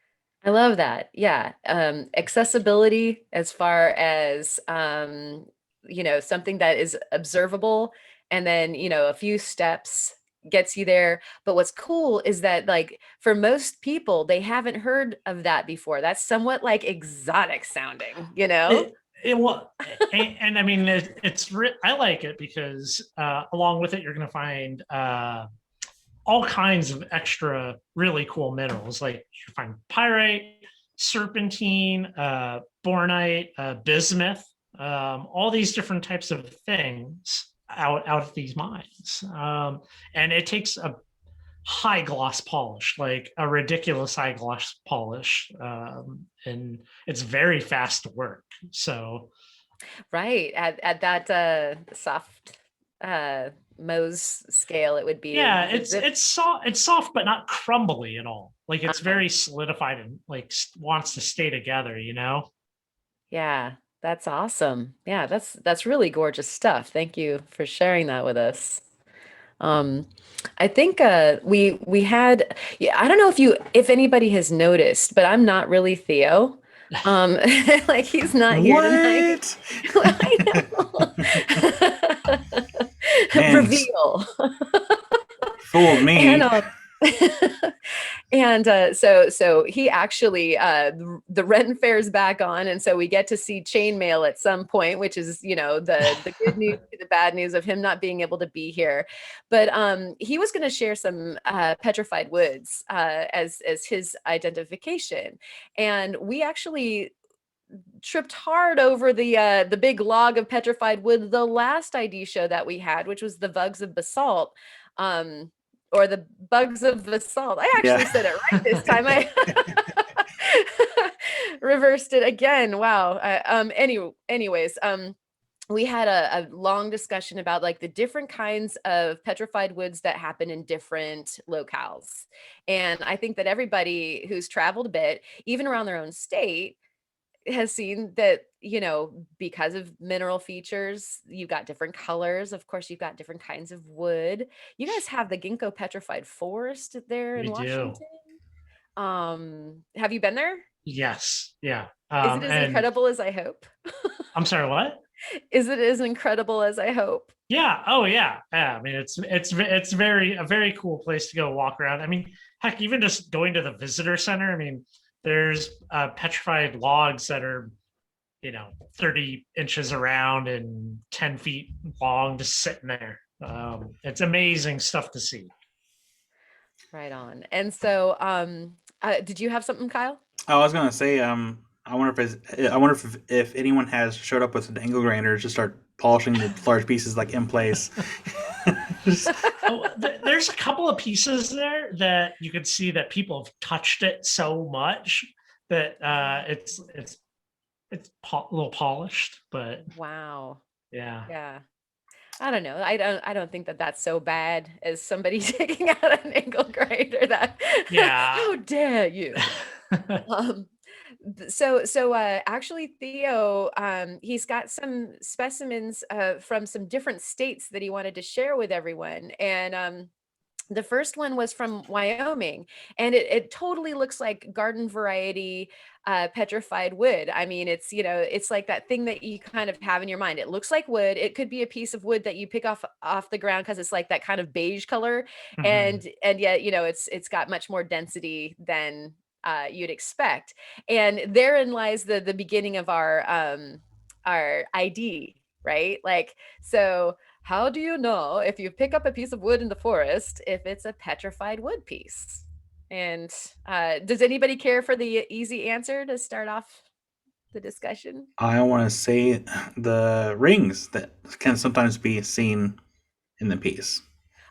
I love that. Yeah. Accessibility as far as, something that is observable, and then, a few steps gets you there. But what's cool is that, like, for most people, they haven't heard of that before. That's somewhat like exotic sounding, It well, and I mean, I like it because along with it, you're going to find all kinds of extra really cool minerals. Like you find pyrite, serpentine, bornite, bismuth, all these different types of things out of these mines. And it takes a high gloss polish, like a ridiculous high gloss polish, and it's very fast to work. So, right at that soft Mohs scale, it would be. Yeah, it's soft, but not crumbly at all. Like it's very solidified and like wants to stay together. Yeah, that's awesome. Yeah, that's really gorgeous stuff. Thank you for sharing that with us. I think we had, yeah, I don't know if anybody has noticed, but I'm not really Theo. Like he's not here tonight. I know. Reveal. Fooled me. And so he actually the Ren Fair's back on, and so we get to see chainmail at some point, which is the good news, the bad news of him not being able to be here. But he was going to share some petrified woods as his identification, and we actually tripped hard over the big log of petrified wood the last ID show that we had, which was the bugs of basalt. Or the bugs of basalt. I actually said it right this time. I reversed it again. Wow. Anyways, we had a long discussion about like the different kinds of petrified woods that happen in different locales. And I think that everybody who's traveled a bit, even around their own state, has seen that, because of mineral features, you've got different colors. Of course, you've got different kinds of wood. You guys have the ginkgo petrified forest there in Washington. Have you been there? Yes. Yeah. Is it as incredible as I hope? I'm sorry, what? Is it as incredible as I hope? Yeah. Oh, yeah. Yeah. I mean, it's a very cool place to go walk around. I mean, heck, even just going to the visitor center. I mean, there's petrified logs that are, 30 inches around and 10 feet long, just sitting there. It's amazing stuff to see. Right on. And so, did you have something, Kyle? Oh, I was gonna say, I wonder if anyone has showed up with an angle grinder to start polishing the large pieces like in place. There's a couple of pieces there that you can see that people have touched it so much that it's a little polished, but wow. Yeah. I don't know. I don't think that that's so bad as somebody taking out an angle grinder. How dare you? So actually Theo, he's got some specimens from some different states that he wanted to share with everyone. And the first one was from Wyoming, and it totally looks like garden variety petrified wood. I mean, it's like that thing that you kind of have in your mind. It looks like wood. It could be a piece of wood that you pick off the ground because it's like that kind of beige color, and yet it's got much more density than you'd expect. And therein lies the beginning of our ID, right? Like, so how do you know if you pick up a piece of wood in the forest if it's a petrified wood piece? And does anybody care for the easy answer to start off the discussion? I want to say the rings that can sometimes be seen in the piece.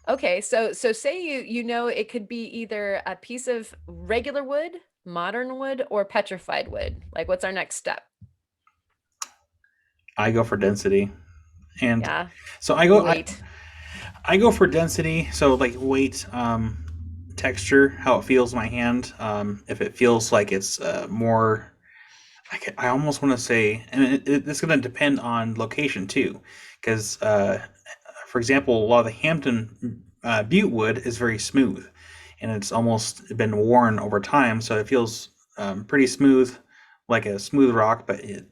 Okay, so say it could be either a piece of regular wood, modern wood, or petrified wood. Like, what's our next step? I go for density. And so I go for density. So like weight, texture, how it feels in my hand. If it feels like it's more, I almost want to say, and it's going to depend on location too, because for example, a lot of the Hampton butte wood is very smooth, and it's almost been worn over time, so it feels pretty smooth, like a smooth rock. But it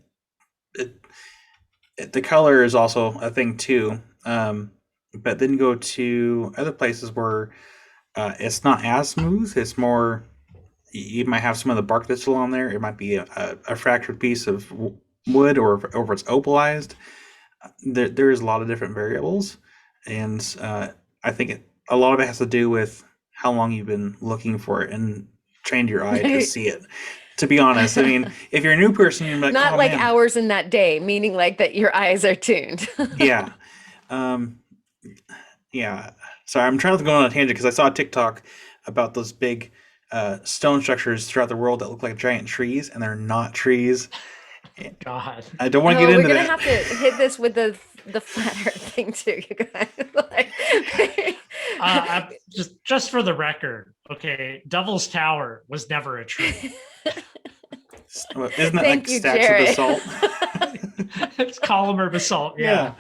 the color is also a thing too. But then go to other places where it's not as smooth. It's more, you might have some of the bark that's still on there. It might be a fractured piece of wood, or it's opalized. There's a lot of different variables, and I think a lot of it has to do with how long you've been looking for it and trained your eye to see it. To be honest, I mean, if you're a new person, you're like, Not oh, like man. hours in that day, meaning like that your eyes are tuned. Yeah. Yeah. Sorry, I'm trying to go on a tangent because I saw a TikTok about those big stone structures throughout the world that look like giant trees, and they're not trees. God. I don't want to get we're into gonna that. have to hit this with the flat earth thing too, you guys. Just for the record, okay, Devil's Tower was never a tree. Isn't that Thank like you, stacks Jared. of basalt? It's column or basalt, yeah.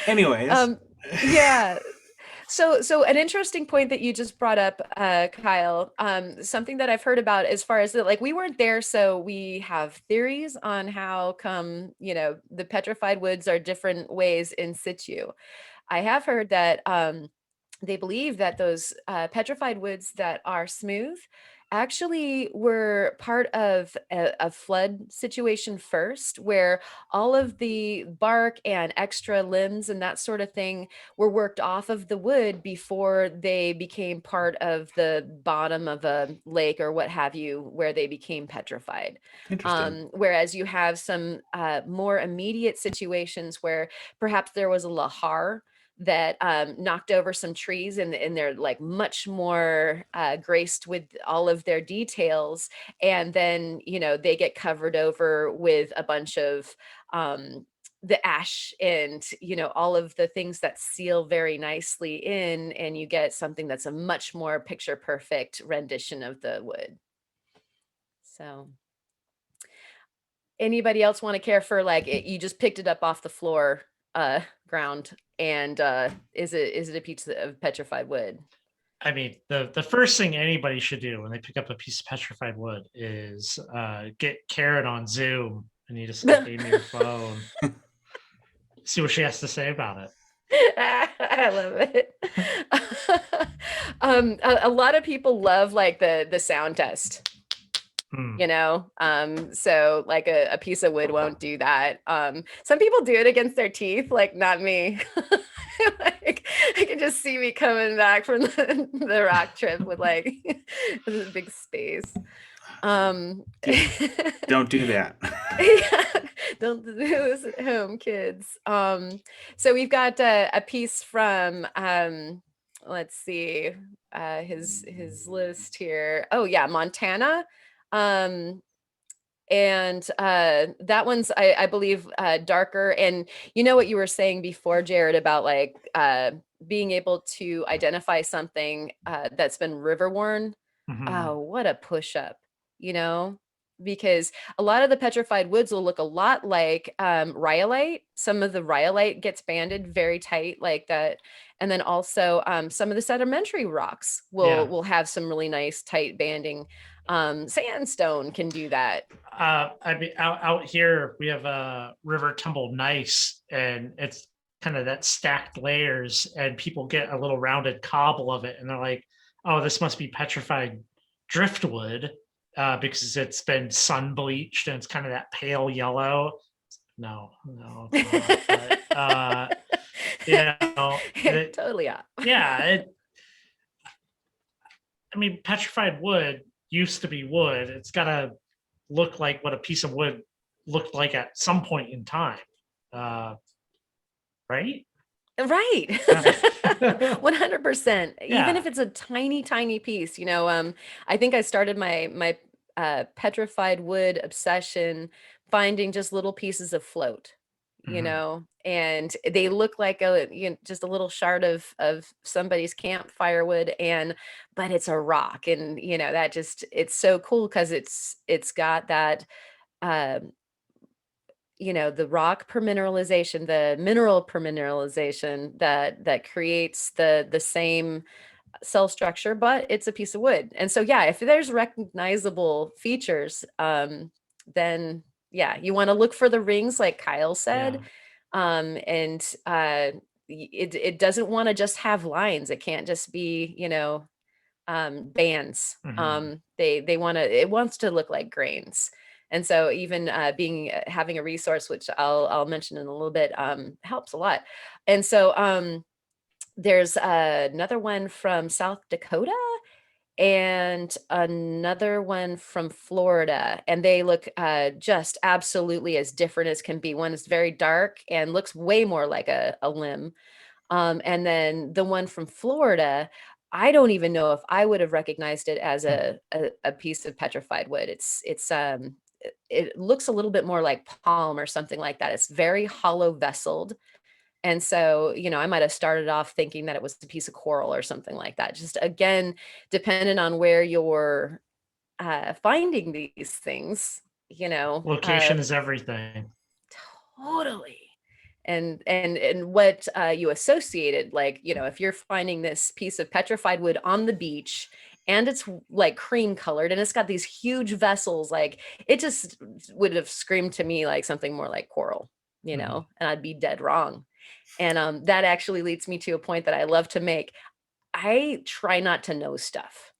Anyways. Yeah. So an interesting point that you just brought up, Kyle, something that I've heard about as far as that, like, we weren't there, so we have theories on how come, the petrified woods are different ways in situ. I have heard that they believe that those petrified woods that are smooth actually were part of a flood situation first, where all of the bark and extra limbs and that sort of thing were worked off of the wood before they became part of the bottom of a lake or what have you, where they became petrified. Interesting. Whereas you have some more immediate situations where perhaps there was a lahar that knocked over some trees, and they're like much more graced with all of their details, and then they get covered over with a bunch of the ash and all of the things that seal very nicely in, and you get something that's a much more picture perfect rendition of the wood. So anybody else want to care for, like, you just picked it up off the floor ground, and is it a piece of petrified wood? I mean, the first thing anybody should do when they pick up a piece of petrified wood is get Karen on Zoom, and you just like, aim your phone, see what she has to say about it. I love it. A lot of people love like the sound test. So like a piece of wood won't do that. Some people do it against their teeth, like not me. Like, I can just see me coming back from the rock trip with like this big space. Don't do that. Yeah, don't do this at home, kids. So we've got a piece from let's see, his list here. Oh yeah, Montana. And that one's I believe darker. And you know what you were saying before, Jared, about like being able to identify something that's been river worn. Oh, what a push up, because a lot of the petrified woods will look a lot like rhyolite. Some of the rhyolite gets banded very tight like that. And then also some of the sedimentary rocks will have some really nice tight banding. Sandstone can do that. I mean, out here we have a river tumble gneiss, and it's kind of that stacked layers, and people get a little rounded cobble of it, and they're like, "Oh, this must be petrified driftwood because it's been sun bleached and it's kind of that pale yellow." No, it's not. But, totally off. Yeah, I mean, petrified wood used to be wood. It's got to look like what a piece of wood looked like at some point in time, right? Right. 100%. Even if it's a tiny piece, I think I started my petrified wood obsession finding just little pieces of float, and they look like just a little shard of somebody's campfire wood, but it's a rock, and that just, it's so cool because it's got that the rock permineralization, the mineral permineralization that creates the same cell structure, but it's a piece of wood. And so, yeah, if there's recognizable features, then yeah, you want to look for the rings, like Kyle said. And it doesn't want to just have lines. It can't just be, bands. They want to, it wants to look like grains. And so even having a resource, which I'll mention in a little bit, helps a lot. And so there's another one from South Dakota and another one from Florida, and they look just absolutely as different as can be. One is very dark and looks way more like a limb. And then the one from Florida, I don't even know if I would have recognized it as a piece of petrified wood. It looks a little bit more like palm or something like that. It's very hollow vesseled. And so, I might have started off thinking that it was a piece of coral or something like that. Just again, depending on where you're finding these things, location is everything. Totally. And what you associated, like, if you're finding this piece of petrified wood on the beach and it's like cream colored and it's got these huge vessels, like it just would have screamed to me like something more like coral, and I'd be dead wrong. And that actually leads me to a point that I love to make. I try not to know stuff,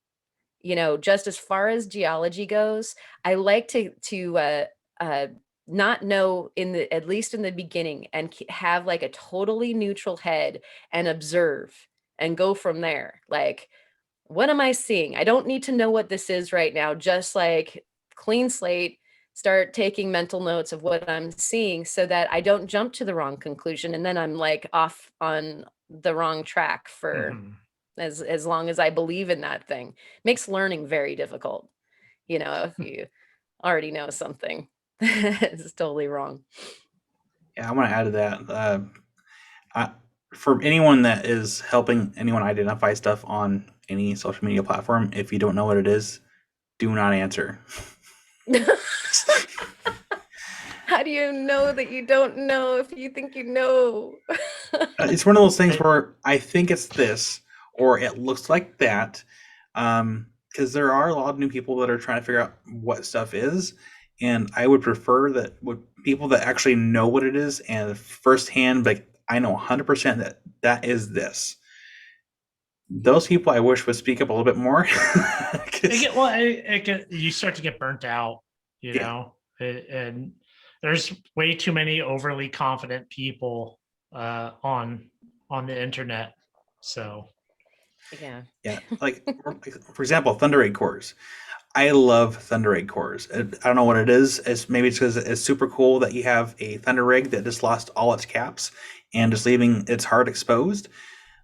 just as far as geology goes. I like to not know at least in the beginning, and have like a totally neutral head and observe and go from there. Like, what am I seeing? I don't need to know what this is right now. Just like clean slate, start taking mental notes of what I'm seeing so that I don't jump to the wrong conclusion. And then I'm like off on the wrong track for as long as I believe in that thing. Makes learning very difficult. If you already know something, it's totally wrong. Yeah, I want to add to that. For anyone that is helping anyone identify stuff on any social media platform, if you don't know what it is, do not answer. How do you know that you don't know if you think you know? It's one of those things where I think it's this, or it looks like that, because there are a lot of new people that are trying to figure out what stuff is, and I would prefer that with people that actually know what it is and firsthand, like, I know 100% that is this. Those people I wish would speak up a little bit more. You start to get burnt out, know, and there's way too many overly confident people on the internet. So yeah, like for example, thunder egg cores. I love thunder egg cores. I don't know what it is. Maybe it's because it's super cool that you have a thunder egg that just lost all its caps and just leaving its heart exposed.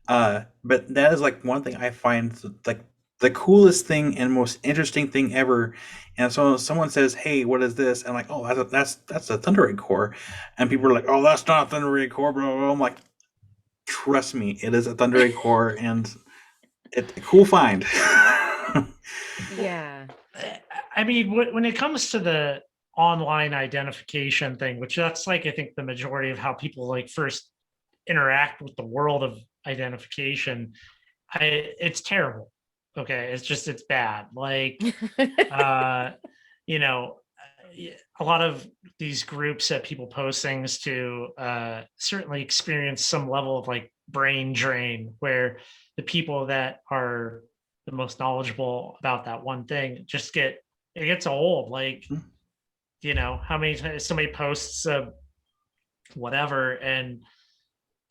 But that is like one thing I find like the coolest thing and most interesting thing ever. And so someone says, "Hey, what is this?" And I'm like, "Oh, that's a thunder egg core," and people are like, "Oh, that's not a thunder egg core, bro." I'm like, "Trust me, it is a thunder egg core, and it's a cool find." Yeah. I mean, when it comes to the online identification thing, which that's like, I think the majority of how people like first interact with the world of identification, it's terrible. Okay. It's bad. Like, a lot of these groups that people post things to certainly experience some level of like brain drain, where the people that are the most knowledgeable about that one thing it gets old. Like, how many times somebody posts whatever, and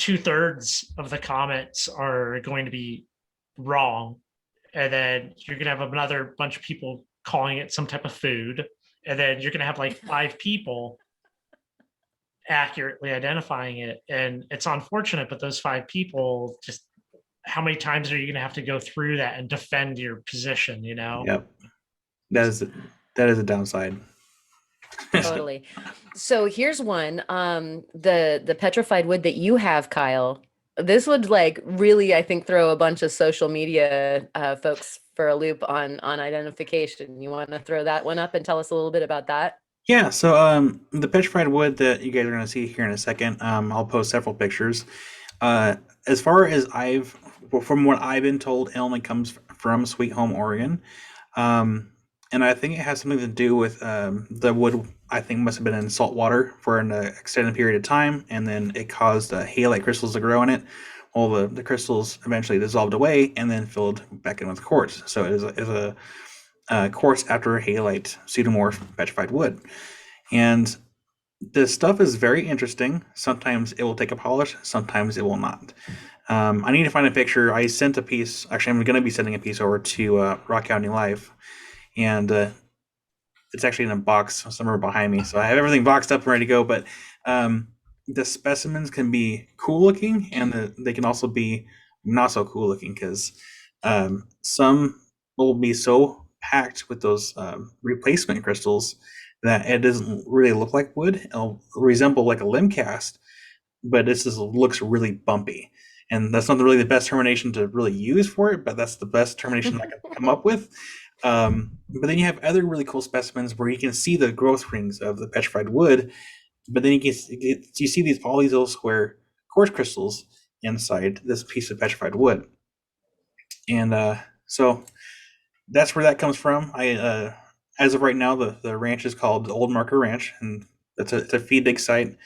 2/3 of the comments are going to be wrong. And then you're going to have another bunch of people calling it some type of food. And then you're going to have like 5 people accurately identifying it. And it's unfortunate, but those 5 people, just how many times are you going to have to go through that and defend your position, Yep. That is a downside. Totally. So here's one, the petrified wood that you have, Kyle. This would like really, I think, throw a bunch of social media folks for a loop on identification. You want to throw that one up and tell us a little bit about that? Yeah, so the petrified wood that you guys are going to see here in a second, I'll post several pictures. Uh, as far as from what I've been told, it only comes from Sweet Home, Oregon. Um, and I think it has something to do with the wood, I think, must have been in salt water for an extended period of time, and then it caused halite crystals to grow in it. Well, the crystals eventually dissolved away and then filled back in with quartz. So it is a quartz after halite pseudomorph petrified wood. And this stuff is very interesting. Sometimes it will take a polish, sometimes it will not. I need to find a picture. I sent a piece. Actually, I'm going to be sending a piece over to Rockhounding Live, and it's actually in a box somewhere behind me. So I have everything boxed up and ready to go. But the specimens can be cool looking, and they can also be not so cool looking because some will be so packed with those replacement crystals that it doesn't really look like wood. It'll resemble like a limb cast, but this just looks really bumpy. And that's not really the best termination to really use for it, but that's the best termination I can come up with. But then you have other really cool specimens where you can see the growth rings of the petrified wood, but then you see all these little square quartz crystals inside this piece of petrified wood. And so that's where that comes from. As of right now, the ranch is called Old Marker Ranch, and it's a feed dig site.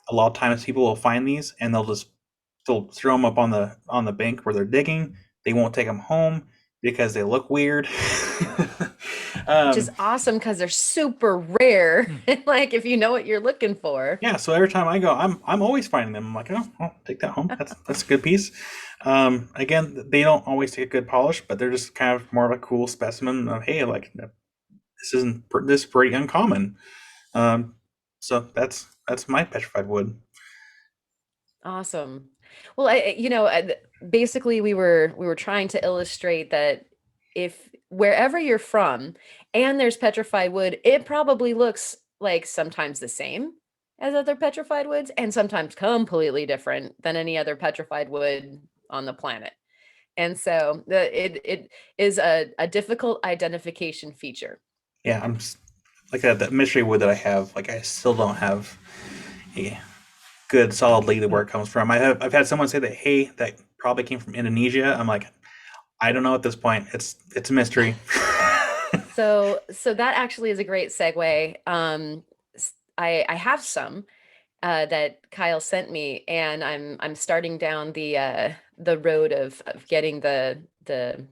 A lot of times people will find these and they'll throw them up on the bank where they're digging. They won't take them home because they look weird. Which is awesome because they're super rare. Like if you know what you're looking for. Yeah, so every time I go, I'm always finding them. I'm like, oh, I'll take that home. That's a good piece. Again, they don't always take a good polish, but they're just kind of more of a cool specimen of, hey, like this is pretty uncommon. So that's my petrified wood. Awesome. Well, basically we were trying to illustrate that if wherever you're from and there's petrified wood, it probably looks like sometimes the same as other petrified woods and sometimes completely different than any other petrified wood on the planet. And so it is a difficult identification feature. Yeah, I'm like that mystery wood that I have. Like I still don't have a good solid lead of where it comes from. I've had someone say that, hey, that probably came from Indonesia. I'm like, I don't know at this point. It's a mystery. So that actually is a great segue. I have some that Kyle sent me, and I'm starting down the road of getting the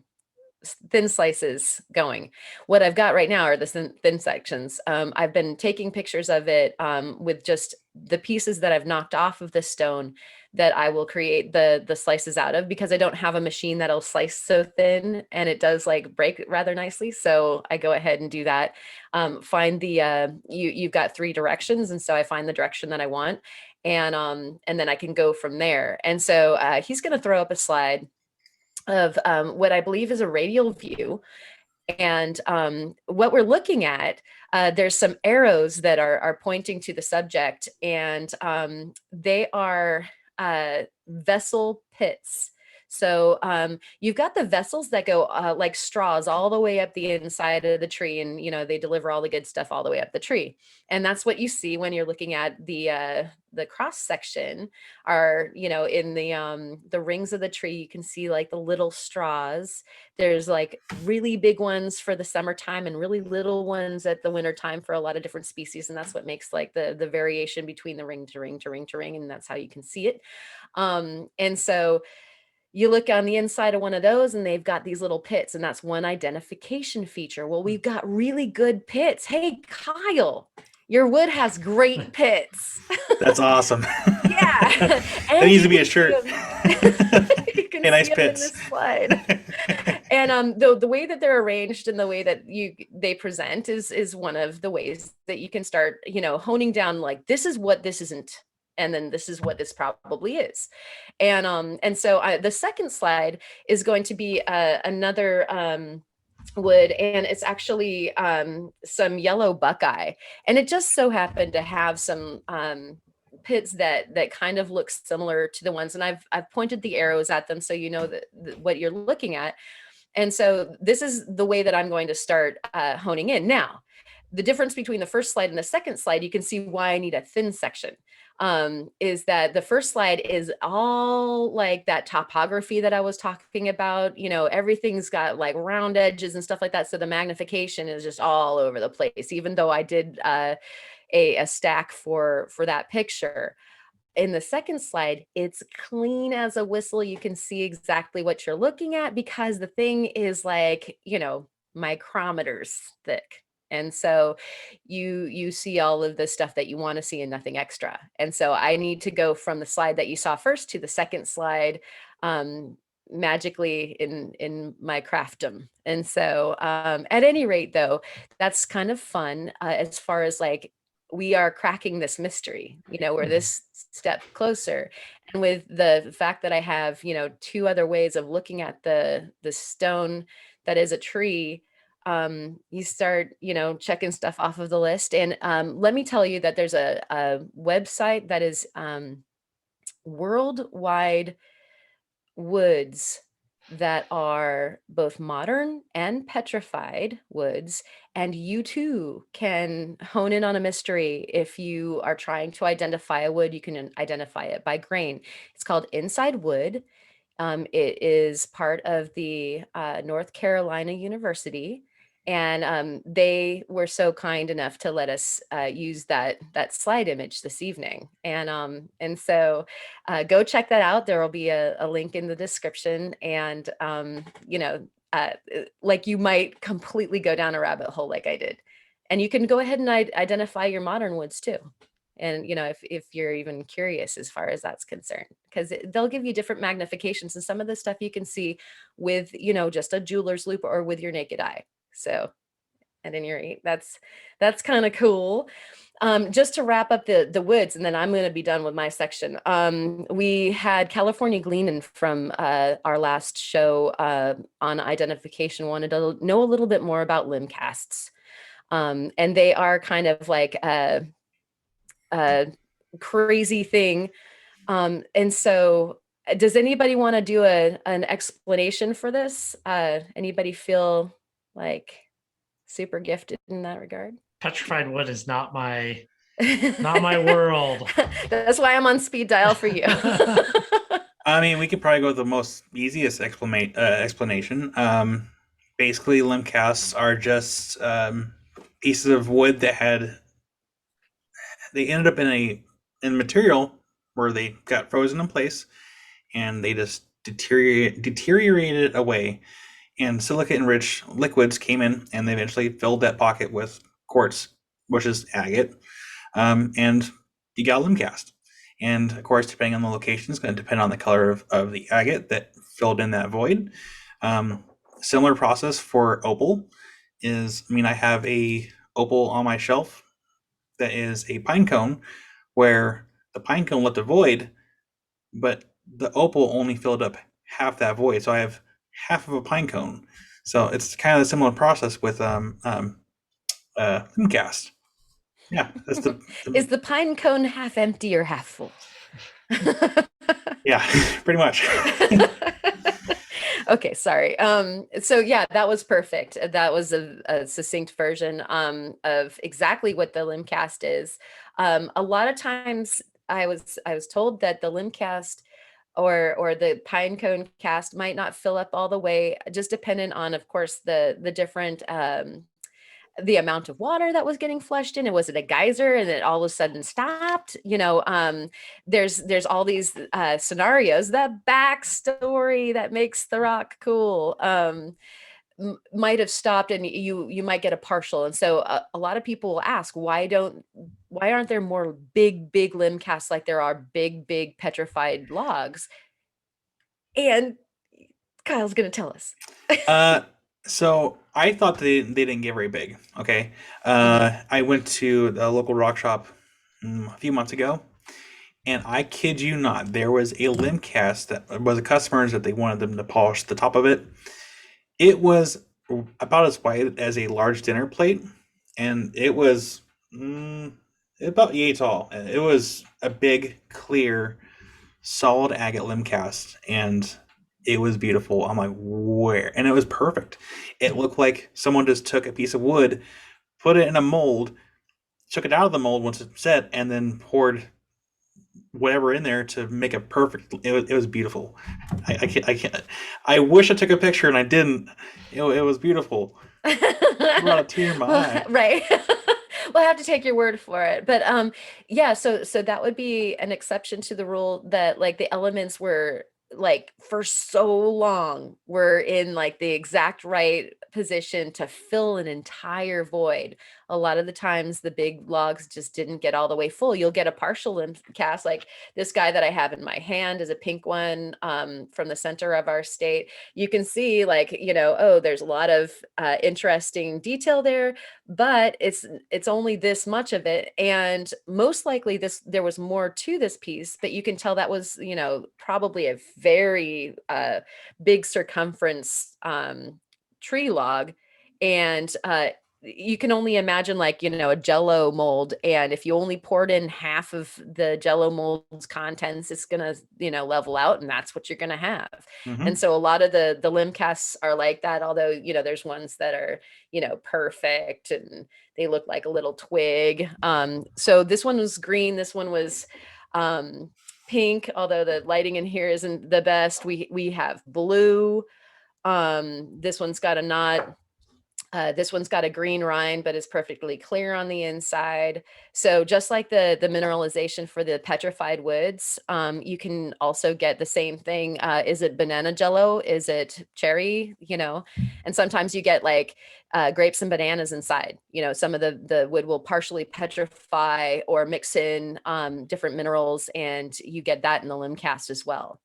thin slices going. What I've got right now are the thin sections. I've been taking pictures of it with just the pieces that I've knocked off of the stone that I will create the slices out of, because I don't have a machine that'll slice so thin, and it does like break rather nicely. So I go ahead and do that. Find the you've got 3 directions, and so I find the direction that I want, and then I can go from there. And so he's going to throw up a slide of what I believe is a radial view. And what we're looking at, there's some arrows that are pointing to the subject, and they are vessel pits. So you've got the vessels that go like straws all the way up the inside of the tree, and they deliver all the good stuff all the way up the tree. And that's what you see when you're looking at the cross section. Are in the rings of the tree, you can see like the little straws. There's like really big ones for the summertime and really little ones at the wintertime for a lot of different species, and that's what makes like the variation between the ring to ring to ring to ring, and that's how you can see it. And so you look on the inside of one of those and they've got these little pits, and that's one identification feature. Well, we've got really good pits. Hey, Kyle, your wood has great pits. That's awesome. Yeah. That needs to be a shirt. You can Hey, nice see them in pits. this slide. And the way that they're arranged and the way that they present is one of the ways that you can start, honing down, like, this is what this isn't, and then this is what this probably is. And so the second slide is going to be another wood, and it's actually some yellow buckeye, and it just so happened to have some pits that kind of look similar to the ones, and I've pointed the arrows at them so you know that what you're looking at. And so this is the way that I'm going to start honing in now. the difference between the first slide and the second slide, you can see why I need a thin section. Is that the first slide is all like that topography that I was talking about. Everything's got like round edges and stuff like that. So the magnification is just all over the place, even though I did a stack for that picture. In the second slide, it's clean as a whistle. You can see exactly what you're looking at because the thing is like, micrometers thick. And so you see all of the stuff that you want to see and nothing extra. And so I need to go from the slide that you saw first to the second slide magically in my craftdom. And so at any rate, though, that's kind of fun as far as like we are cracking this mystery, we're this step closer. And with the fact that I have, two other ways of looking at the stone that is a tree, you start, checking stuff off of the list. And let me tell you that there's a website that is worldwide woods that are both modern and petrified woods. And you too can hone in on a mystery. If you are trying to identify a wood, you can identify it by grain. It's called InsideWood. It is part of the North Carolina University. And they were so kind enough to let us use that slide image this evening. And so go check that out. There will be a link in the description. And, like you might completely go down a rabbit hole like I did. And you can go ahead and identify your modern woods too. And, if you're even curious as far as that's concerned, because they'll give you different magnifications, and some of the stuff you can see with, just a jeweler's loupe or with your naked eye. So at any rate, that's kind of cool. Just to wrap up the woods, and then I'm going to be done with my section. We had California Gleanin from our last show on identification, wanted to know a little bit more about limb casts. And they are kind of like a crazy thing. And so does anybody want to do an explanation for this? Anybody feel like super gifted in that regard? Petrified wood is not my world. That's why I'm on speed dial for you. I mean, we could probably go with the most easiest explanation. Basically, limb casts are just pieces of wood that they ended up in material where they got frozen in place, and they just deteriorated away. And silicate-enriched liquids came in, and they eventually filled that pocket with quartz, which is agate, and you got a limb cast. And of course, depending on the location, it's going to depend on the color of the agate that filled in that void. Similar process for opal is, I have a opal on my shelf that is a pine cone, where the pine cone left a void, but the opal only filled up half that void. So I have half of a pine cone. So it's kind of a similar process with limb cast. Yeah, that's Is the pine cone half empty or half full? Yeah, pretty much. Okay, sorry. So yeah, that was perfect. That was a succinct version of exactly what the limb cast is. A lot of times I was told that the limb cast or the pine cone cast might not fill up all the way, just dependent on, of course, the different the amount of water that was getting flushed in. And was it a geyser and it all of a sudden stopped? There's all these scenarios. The backstory that makes the rock cool might have stopped, and you might get a partial. And so a lot of people will ask, why aren't there more big limb casts like there are big petrified logs? And Kyle's gonna tell us. So I thought they didn't get very big. Okay. I went to the local rock shop a few months ago, and I kid you not, there was a limb cast that was a customer's that they wanted them to polish the top of it. It was about as wide as a large dinner plate, and it was about yay tall. It was a big, clear, solid agate limb cast, and it was beautiful. I'm like, where? And it was perfect. It looked like someone just took a piece of wood, put it in a mold, took it out of the mold once it's set, and then poured whatever in there to make it perfect. It was beautiful. I can't. I wish I took a picture and I didn't. It was beautiful. It brought a tear in my eye. Right. Well, I have to take your word for it. But yeah, so that would be an exception to the rule that like the elements were like for so long were in like the exact right position to fill an entire void. A lot of the times the big logs just didn't get all the way full. You'll get a partial limb cast. Like this guy that I have in my hand is a pink one from the center of our state. You can see like, you know, oh, there's a lot of interesting detail there, but it's only this much of it, and most likely there was more to this piece, but you can tell that was, you know, probably a very big circumference tree log, and you can only imagine like, you know, a jello mold, and if you only poured in half of the jello mold's contents, it's gonna, you know, level out, and that's what you're gonna have. And so a lot of the limb casts are like that, although, you know, there's ones that are, you know, perfect and they look like a little twig. So this one was green, this one was pink, although the lighting in here isn't the best. We have blue. This one's got a knot. This one's got a green rind, but it's perfectly clear on the inside. So just like the mineralization for the petrified woods, you can also get the same thing. Is it banana jello? Is it cherry? You know, and sometimes you get like grapes and bananas inside. You know, some of the wood will partially petrify or mix in different minerals, and you get that in the limb cast as well.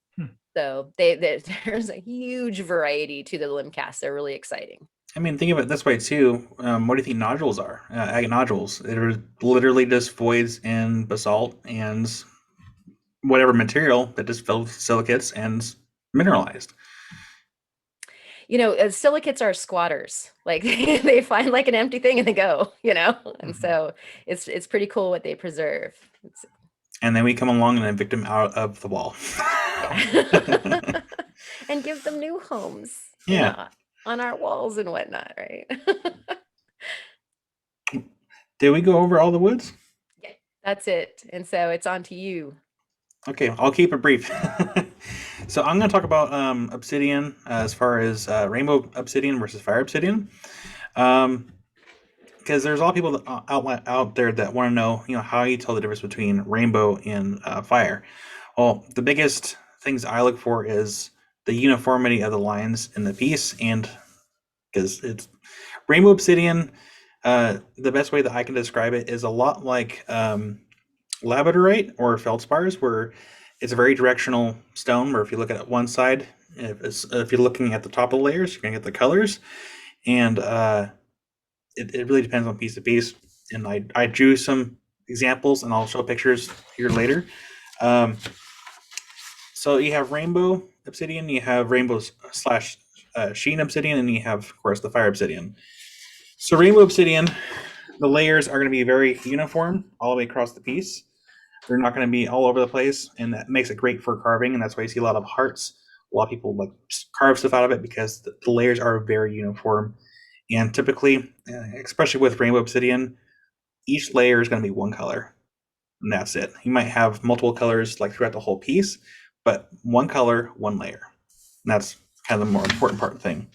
So there's a huge variety to the limb cast. They're really exciting. I mean, think of it this way too. What do you think nodules are? Agate nodules. They're literally just voids in basalt and whatever material that just filled with silicates and mineralized. You know, silicates are squatters. Like they find like an empty thing and they go, you know, and so it's pretty cool what they preserve. And then we come along and evict them out of the wall. And give them new homes. Yeah. You know, on our walls and whatnot, right? Did we go over all the woods? Yeah, that's it. And so it's on to you. Okay, I'll keep it brief. So I'm going to talk about obsidian as far as rainbow obsidian versus fire obsidian. Because there's a lot of people out there that want to know, you know, how you tell the difference between rainbow and fire. Well, the biggest things I look for is the uniformity of the lines in the piece, and because it's rainbow obsidian, the best way that I can describe it is a lot like labradorite or feldspars, where it's a very directional stone, where if you look at one side, if you're looking at the top of the layers, you're going to get the colors, and it really depends on piece to piece. And I drew some examples, and I'll show pictures here later. So you have rainbow obsidian, you have rainbow slash sheen obsidian, and you have, of course, the fire obsidian. So rainbow obsidian, the layers are going to be very uniform all the way across the piece. They're not going to be all over the place, and that makes it great for carving, and that's why you see a lot of hearts. A lot of people like carve stuff out of it because the layers are very uniform. And typically, especially with rainbow obsidian, each layer is going to be one color, and that's it. You might have multiple colors like throughout the whole piece, but one color, one layer. And that's kind of the more important part of the thing.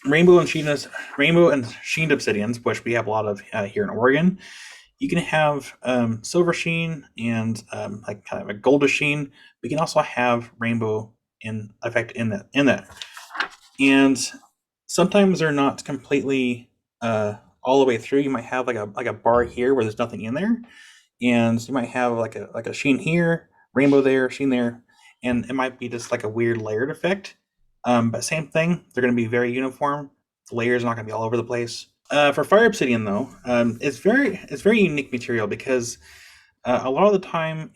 Rainbow and sheen obsidians, which we have a lot of here in Oregon. You can have silver sheen and like kind of a goldish sheen. We can also have rainbow effect in that. And sometimes they're not completely all the way through. You might have like a bar here where there's nothing in there, and you might have like a sheen here, rainbow there, sheen there, and it might be just like a weird layered effect. But same thing, they're going to be very uniform. The layers are not going to be all over the place. For fire obsidian, though, it's very unique material because a lot of the time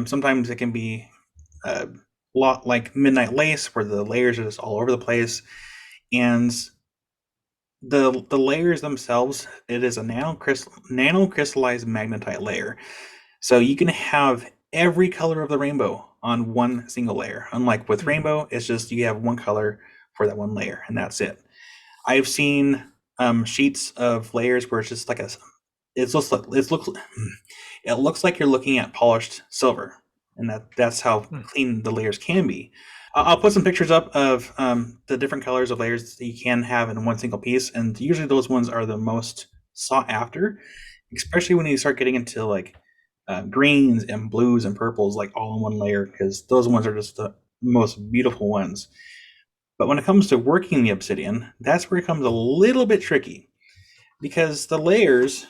sometimes it can be a lot like midnight lace, where the layers are just all over the place, and the layers themselves, it is a nanocrystallized magnetite layer. So you can have every color of the rainbow on one single layer. Unlike with rainbow, it's just you have one color for that one layer, and that's it. I've seen sheets of layers where it's just like it looks like you're looking at polished silver, and that's how clean the layers can be. I'll put some pictures up of the different colors of layers that you can have in one single piece, and usually those ones are the most sought after, especially when you start getting into like greens and blues and purples, like all in one layer, because those ones are just the most beautiful ones. But when it comes to working the obsidian, that's where it becomes a little bit tricky, because the layers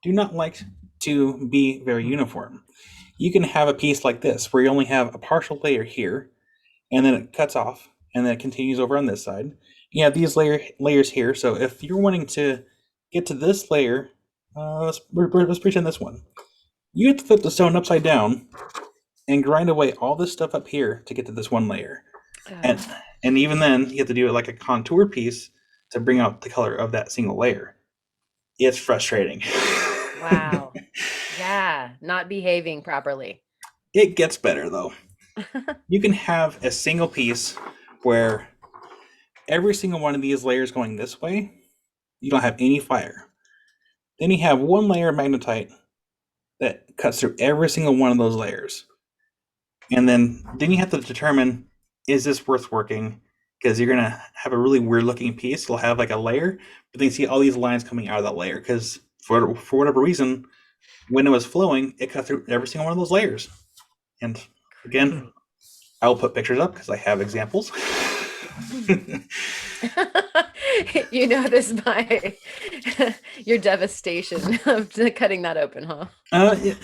do not like to be very uniform. You can have a piece like this where you only have a partial layer here, and then it cuts off, and then it continues over on this side. You have these layers here, so if you're wanting to get to this layer, let's pretend this one. You have to flip the stone upside down and grind away all this stuff up here to get to this one layer. And even then, you have to do it like a contour piece to bring out the color of that single layer. It's frustrating. Wow. Yeah, not behaving properly. It gets better, though. You can have a single piece where every single one of these layers going this way, you don't have any fire. Then you have one layer of magnetite that cuts through every single one of those layers. And then you have to determine, is this worth working? Because you're going to have a really weird looking piece. It'll have like a layer, but then you see all these lines coming out of that layer. Because for whatever reason, when it was flowing, it cut through every single one of those layers. And again, I'll put pictures up because I have examples. You know this by your devastation of cutting that open, huh? Yeah.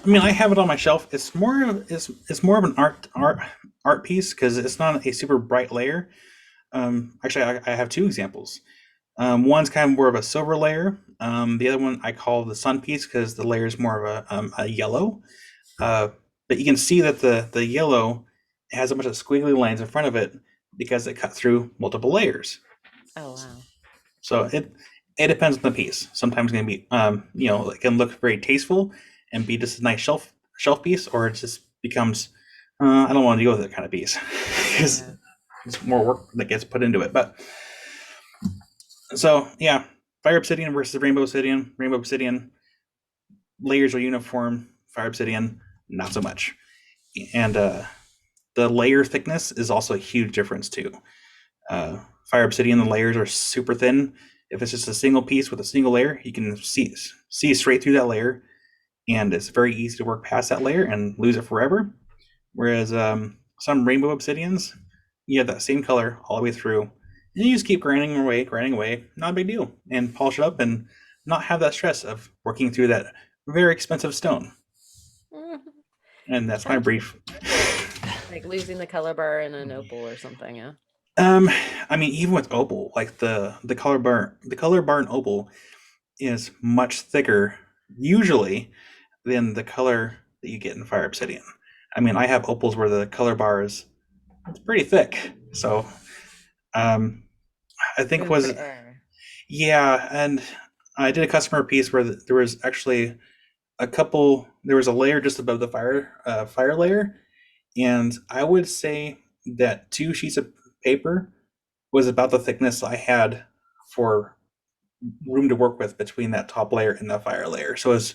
I mean, I have it on my shelf. It's more of an art piece because it's not a super bright layer. Actually, I have two examples. One's kind of more of a silver layer. The other one I call the sun piece because the layer is more of a yellow. But you can see that the yellow has a bunch of squiggly lines in front of it because it cut through multiple layers. Oh wow! So it depends on the piece. Sometimes it's gonna be it can look very tasteful and be just a nice shelf piece, or it just becomes I don't want to deal with that kind of piece because it's more work that gets put into it. But so yeah, fire obsidian versus rainbow obsidian. Rainbow obsidian layers are uniform. Fire obsidian not so much, and the layer thickness is also a huge difference too. Fire obsidian, the layers are super thin. If it's just a single piece with a single layer, you can see straight through that layer, and it's very easy to work past that layer and lose it forever. Whereas some rainbow obsidians, you have that same color all the way through, and you just keep grinding away, not a big deal, and polish it up and not have that stress of working through that very expensive stone. And that's my brief. Like losing the color bar in an opal or something, yeah. I mean, even with opal, like the color bar in opal is much thicker usually than the color that you get in fire obsidian. I mean, I have opals where the color bar it's pretty thick. So, I think and I did a customer piece where there was actually there was a layer just above the fire layer, and I would say that 2 sheets of paper was about the thickness I had for room to work with between that top layer and the fire layer. So it's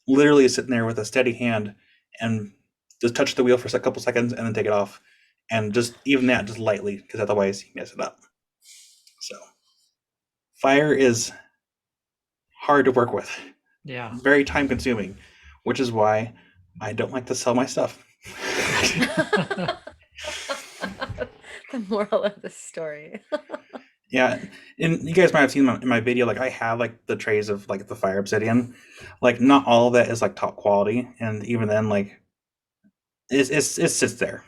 literally sitting there with a steady hand and just touch the wheel for a couple seconds and then take it off, and just even that just lightly, because otherwise you mess it up. So fire is hard to work with. Yeah. Very time consuming, which is why I don't like to sell my stuff. The moral of the story. Yeah, and you guys might have seen in my video, like I have like the trays of like the fire obsidian. Like not all of that is like top quality, and even then, like it sits there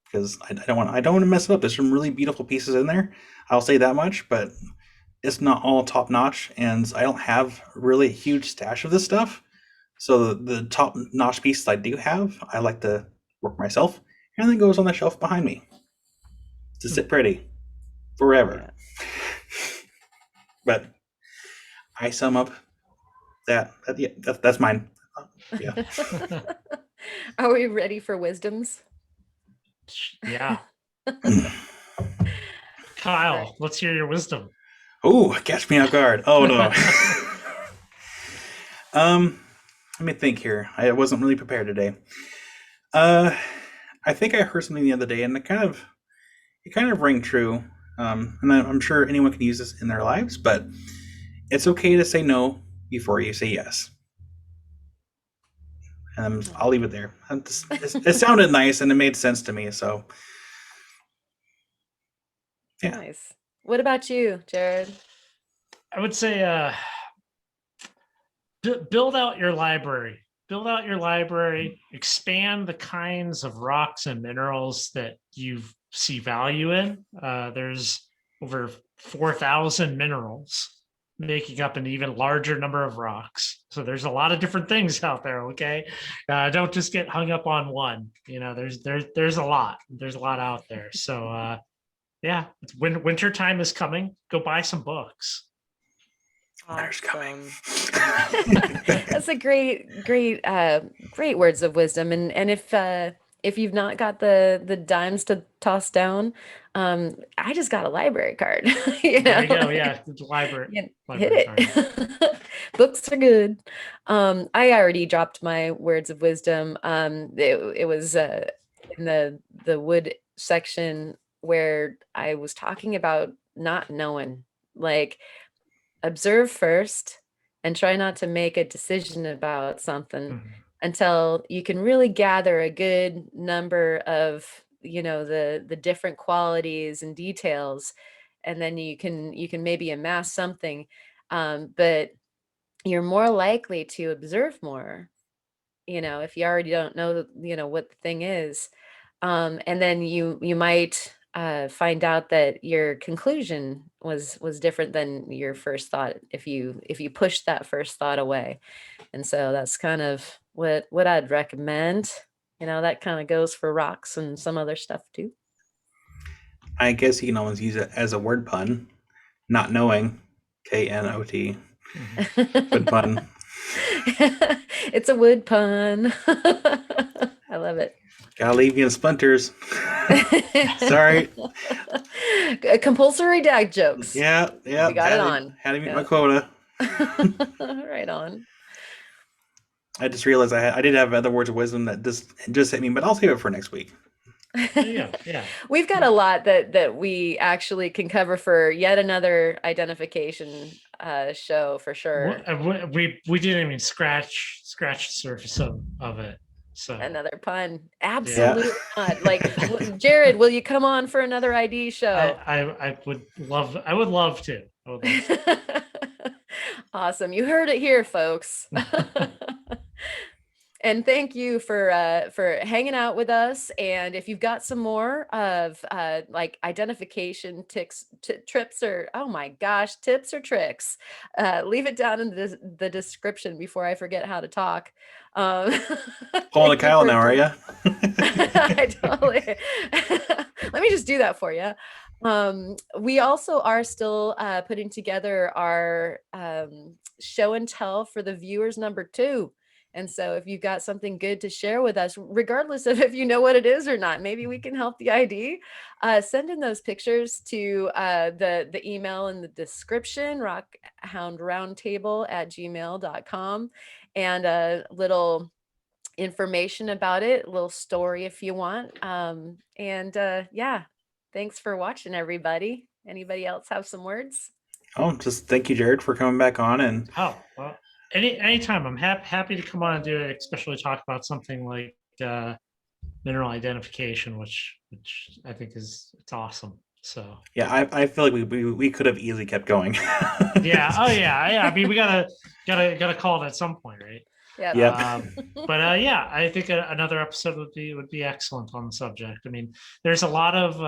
because I don't want to mess it up. There's some really beautiful pieces in there. I'll say that much, but it's not all top notch, and I don't have really a huge stash of this stuff. So the top notch pieces I do have, I like to work myself, and then it goes on the shelf behind me to sit pretty forever. Yeah. But I sum up that's mine. Yeah. Are we ready for wisdoms? Yeah. Kyle, let's hear your wisdom. Oh, catch me off guard. Oh no. Let me think here. I wasn't really prepared today. I think I heard something the other day, and it kind of rang true. And I'm sure anyone can use this in their lives, but it's okay to say no before you say yes. And I'll leave it there. It sounded nice, and it made sense to me. So, yeah. Nice. What about you, Jared? I would say build out your library. Build out your library, expand the kinds of rocks and minerals that you see value in. There's over 4,000 minerals making up an even larger number of rocks. So there's a lot of different things out there, okay? Don't just get hung up on one. There's a lot. There's a lot out there. So yeah, winter time is coming. Go buy some books. Winter's coming. That's a great words of wisdom. And if you've not got the dimes to toss down, I just got a library card. There you go. Yeah, the library. Hit it. Books are good. I already dropped my words of wisdom. It was in the wood section where I was talking about not knowing, like, observe first and try not to make a decision about something until you can really gather a good number of, the different qualities and details, and then you can maybe amass something. But you're more likely to observe more, if you already don't know, what the thing is. And then you might find out that your conclusion was different than your first thought if you push that first thought away. And so that's kind of what I'd recommend. That kind of goes for rocks and some other stuff too. I guess you can always use it as a word pun. Not knowing, KNOT. Wood pun. It's a wood pun. I love it. Gotta leave you in splinters. Sorry. Compulsory dad jokes. Yeah. We got it on. Had to meet my quota. Right on. I just realized I did have other words of wisdom that just hit me, but I'll save it for next week. Yeah. We've got a lot that we actually can cover for yet another identification show for sure. We didn't even scratch the surface of it. So another pun, absolutely not. Like, Jared, will you come on for another ID show? I would love to. Awesome, you heard it here, folks. And thank you for hanging out with us. And if you've got some more of like identification tips or tricks, leave it down in the description before I forget how to talk. Pulling a Kyle now, are you? I totally. Let me just do that for you. We also are still putting together our show and tell for the viewers number 2. And so if you've got something good to share with us, regardless of if you know what it is or not, maybe we can help the ID. Send in those pictures to the email in the description, rockhoundroundtable@gmail.com, and a little information about it, a little story if you want. Yeah, thanks for watching, everybody. Anybody else have some words? Oh, just thank you, Jared, for coming back on. And well, anytime. I'm happy to come on and do it, especially talk about something like mineral identification, which I think it's awesome. So yeah, I feel like we could have easily kept going. Yeah. Oh yeah. I mean, we gotta call it at some point, right? Yeah. But yeah, I think another episode would be excellent on the subject. I mean, there's a lot of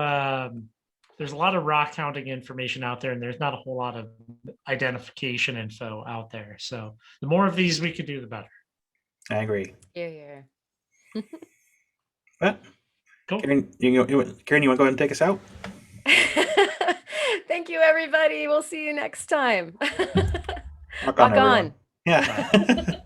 rock hounding information out there, and there's not a whole lot of identification info out there. So the more of these we can do, the better. I agree. Yeah. But cool. Karen, you want to go ahead and take us out? Thank you, everybody. We'll see you next time. Rock on. Rock on. Yeah.